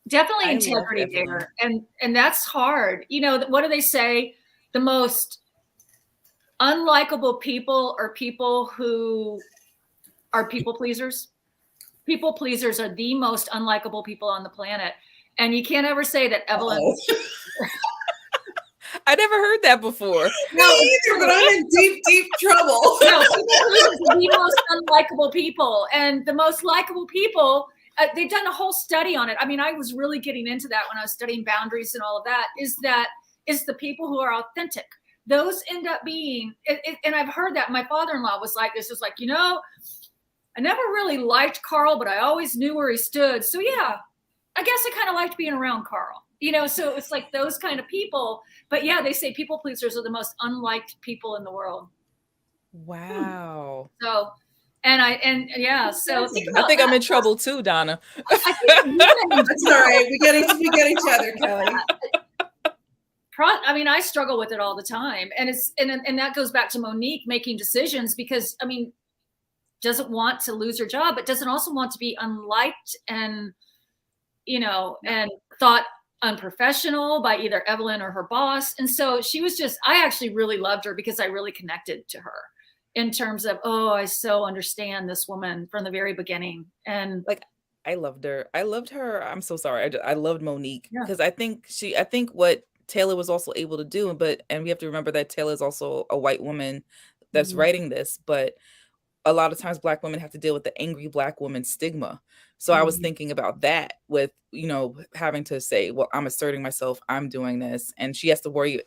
Speaker 1: Definitely integrity there. And that's hard. You know, what do they say? The most unlikable people are people who are people pleasers. People pleasers are the most unlikable people on the planet. And you can't ever say that Evelyn.
Speaker 3: I never heard that before.
Speaker 2: No, either, but I'm in deep, deep trouble.
Speaker 1: No, people pleasers are the most unlikable people. And the most likable people, they've done a whole study on it. I mean, I was really getting into that when I was studying boundaries and all of that, is the people who are authentic. Those end up being, and I've heard that. My father-in-law was like this, was like, you know, I never really liked Carl, but I always knew where he stood. So yeah, I guess I kind of liked being around Carl, you know, so it's like those kind of people. But yeah, they say people pleasers are the most unliked people in the world.
Speaker 3: Wow.
Speaker 1: So, so
Speaker 3: I think I'm in trouble too, Donna.
Speaker 2: That's all right. We get each other, Kelly.
Speaker 1: I mean, I struggle with it all the time. And that goes back to Monique making decisions, because I mean, doesn't want to lose her job, but doesn't also want to be unliked and, you know, and thought unprofessional by either Evelyn or her boss. And so she was I actually really loved her because I really connected to her in terms of, I so understand this woman from the very beginning. And
Speaker 3: like, I loved her. I'm so sorry. I loved Monique because I think what Taylor was also able to do, and we have to remember that Taylor is also a white woman that's writing this, but a lot of times Black women have to deal with the angry Black woman stigma. So I was thinking about that with, you know, having to say, well, I'm asserting myself, I'm doing this. And she has to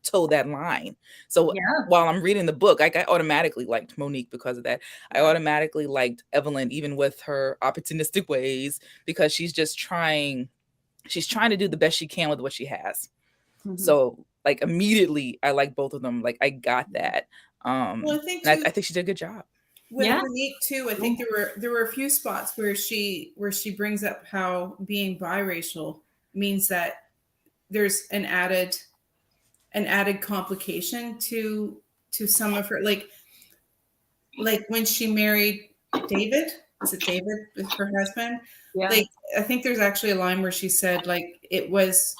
Speaker 3: toe that line. So while I'm reading the book, I automatically liked Monique because of that. I automatically liked Evelyn, even with her opportunistic ways, because she's trying to do the best she can with what she has. So like immediately I like both of them. Like I got that. Well, I think she did a good job.
Speaker 2: With Monique too, I think there were a few spots where she brings up how being biracial means that there's an added complication to some of her, like when she married David. Is it David, her husband? Yeah. Like I think there's actually a line where she said like it was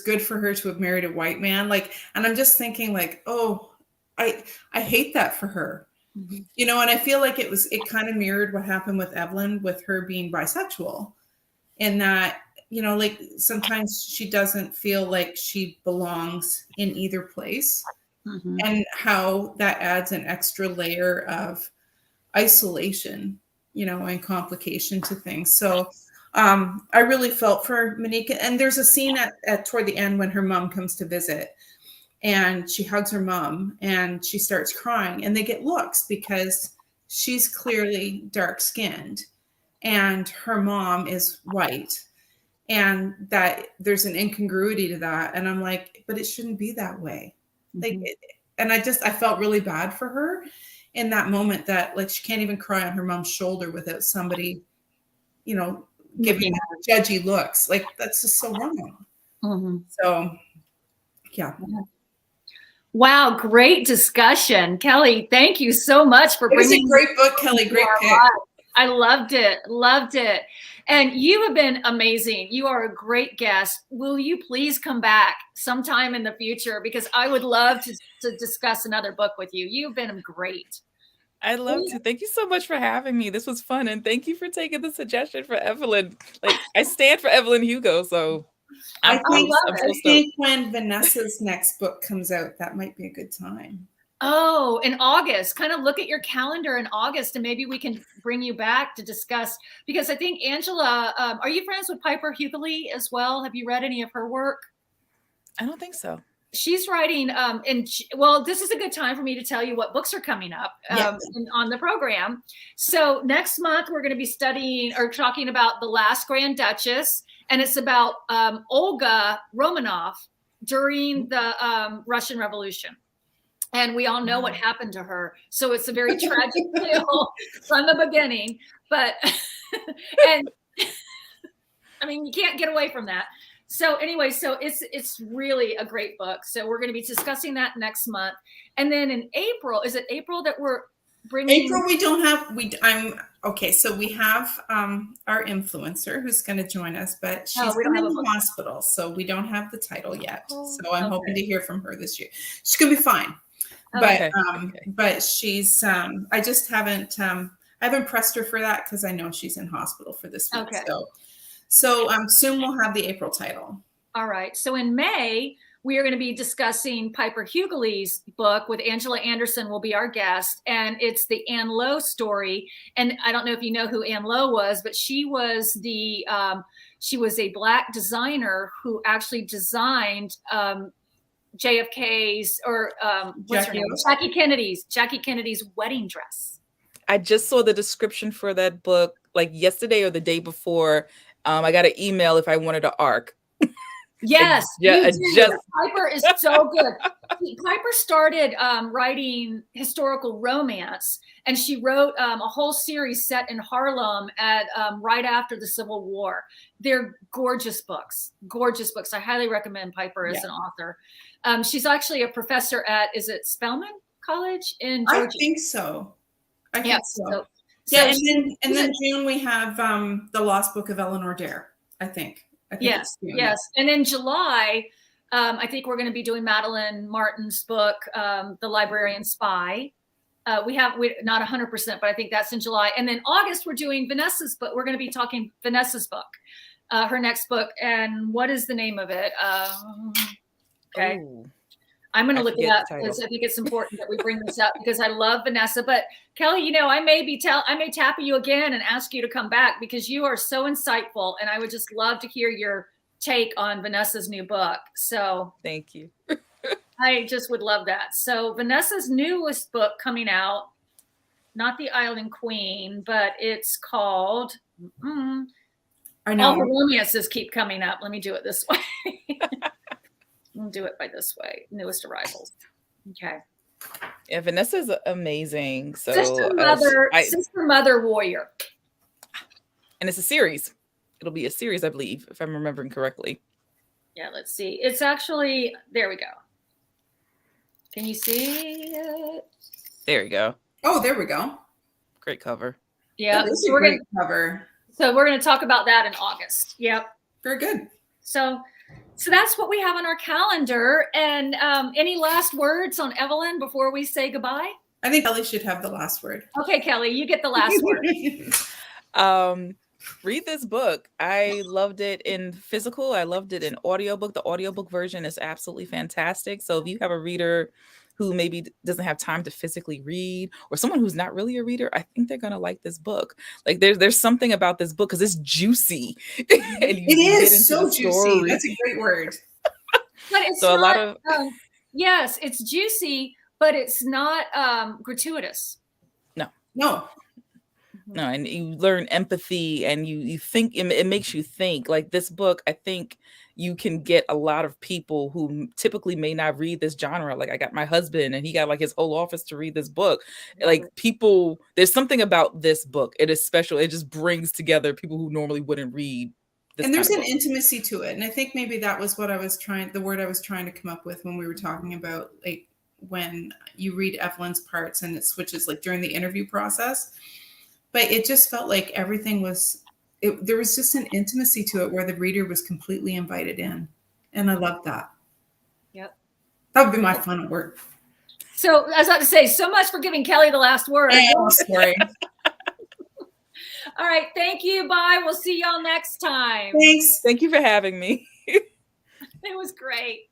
Speaker 2: good for her to have married a white man. Like, and I'm just thinking like, oh, I hate that for her. You know, and I feel like it kind of mirrored what happened with Evelyn, with her being bisexual, in that, you know, like sometimes she doesn't feel like she belongs in either place, and how that adds an extra layer of isolation, you know, and complication to things. So I really felt for Monique. And there's a scene at toward the end when her mom comes to visit, and she hugs her mom and she starts crying, and they get looks because she's clearly dark skinned and her mom is white, and that there's an incongruity to that. And I'm like, but it shouldn't be that way. Like, and I felt really bad for her in that moment, that like she can't even cry on her mom's shoulder without somebody, you know, giving her judgy looks. Like that's just so wrong. So yeah.
Speaker 1: Wow, great discussion, Kelly. Thank you so much for bringing.
Speaker 2: It's a great book, Kelly. Great pick.
Speaker 1: I loved it. Loved it. And you have been amazing. You are a great guest. Will you please come back sometime in the future? Because I would love to discuss another book with you. You've been great.
Speaker 3: I'd love to. Thank you so much for having me. This was fun. And thank you for taking the suggestion for Evelyn. Like, I stand for Evelyn Hugo. So
Speaker 2: I think
Speaker 3: stoked.
Speaker 2: when Vanessa's next book comes out, that might be a good time.
Speaker 1: Oh, in August. Kind of look at your calendar in August, and maybe we can bring you back to discuss, because I think Angela, are you friends with Piper Hugo as well? Have you read any of her work?
Speaker 3: I don't think so.
Speaker 1: She's writing, well, this is a good time for me to tell you what books are coming up on the program. So next month, we're going to be studying or talking about The Last Grand Duchess, and it's about Olga Romanov during the Russian Revolution. And we all know what happened to her. So it's a very tragic tale from the beginning. But, and I mean, you can't get away from that. So anyway, so it's really a great book. So we're going to be discussing that next month. And then in April, is it April that we're bringing?
Speaker 2: April, we don't have, okay. So we have our influencer who's going to join us, but she's in the hospital. So we don't have the title yet. So I'm hoping to hear from her this year. She's going to be fine. But she's, I just haven't, I haven't pressed her for that because I know she's in hospital for this week.
Speaker 1: Okay.
Speaker 2: So soon we'll have the April title.
Speaker 1: All right. So in May, we are going to be discussing Piper Hugo's book with Angela Anderson will be our guest. And it's the Anne Lowe story. And I don't know if you know who Anne Lowe was, but she was a Black designer who actually designed JFK's or what's her name? Jackie Kennedy's wedding dress.
Speaker 3: I just saw the description for that book like yesterday or the day before. I got an email if I wanted to ARC.
Speaker 1: Yes, Piper is so good. Piper started writing historical romance, and she wrote a whole series set in Harlem at right after the Civil War. They're gorgeous books. Gorgeous books. I highly recommend Piper as an author. She's actually a professor at, is it Spelman College in Georgia?
Speaker 2: I think so. I think so.
Speaker 1: So
Speaker 2: and then June we have the Lost Book of Eleanor Dare, I think.
Speaker 1: Yes. And in July, I think we're going to be doing Madeline Martin's book, The Librarian Spy. We not 100%, but I think that's in July. And then August, we're doing Vanessa's book. We're going to be talking Vanessa's book, her next book. And what is the name of it? Okay. Ooh. I'm going to look it up because I think it's important that we bring this up because I love Vanessa. But Kelly, I may tap you again and ask you to come back because you are so insightful, and I would just love to hear your take on Vanessa's new book. So
Speaker 3: thank you.
Speaker 1: I just would love that. So Vanessa's newest book coming out, not The Island Queen, but it's called.
Speaker 2: I know
Speaker 1: all the romances keep coming up. Let me do it this way. We'll do it by this way. Newest arrivals. Okay.
Speaker 3: Yeah, Vanessa's amazing. So
Speaker 1: Sister Mother Warrior.
Speaker 3: And it's a series. It'll be a series, I believe, if I'm remembering correctly.
Speaker 1: Yeah, let's see. It's actually, there we go. Can you see it?
Speaker 3: There you go.
Speaker 2: Oh, there we go.
Speaker 3: Great cover.
Speaker 1: Yeah.
Speaker 2: So we're going to cover.
Speaker 1: So we're going to talk about that in August. Yep.
Speaker 2: Very good.
Speaker 1: So that's what we have on our calendar. And any last words on Evelyn before we say goodbye?
Speaker 2: I think Kelly should have the last word.
Speaker 1: Okay, Kelly, you get the last
Speaker 3: word. Read this book. I loved it in physical. I loved it in audiobook. The audiobook version is absolutely fantastic. So if you have a reader who maybe doesn't have time to physically read, or someone who's not really a reader, I think they're gonna like this book. Like there's something about this book because it's juicy.
Speaker 2: It is so juicy. That's a great word.
Speaker 1: But it's so not, a lot of yes, it's juicy, but it's not gratuitous.
Speaker 2: No.
Speaker 3: No, and you learn empathy, and you think it makes you think. Like this book, I think you can get a lot of people who typically may not read this genre. Like I got my husband, and he got like his whole office to read this book. Like people, there's something about this book. It is special. It just brings together people who normally wouldn't read.
Speaker 2: And there's an intimacy to it. And I think maybe that was what the word I was trying to come up with when we were talking about like when you read Evelyn's parts and it switches like during the interview process. but it just felt like everything was, there was just an intimacy to it where the reader was completely invited in. And I love that.
Speaker 1: Yep.
Speaker 2: That would be my final word.
Speaker 1: So I was about to say, so much for giving Kelly the last word.
Speaker 2: Sorry.
Speaker 1: All right. Thank you. Bye. We'll see y'all next time.
Speaker 2: Thanks.
Speaker 3: Thank you for having me.
Speaker 1: It was great.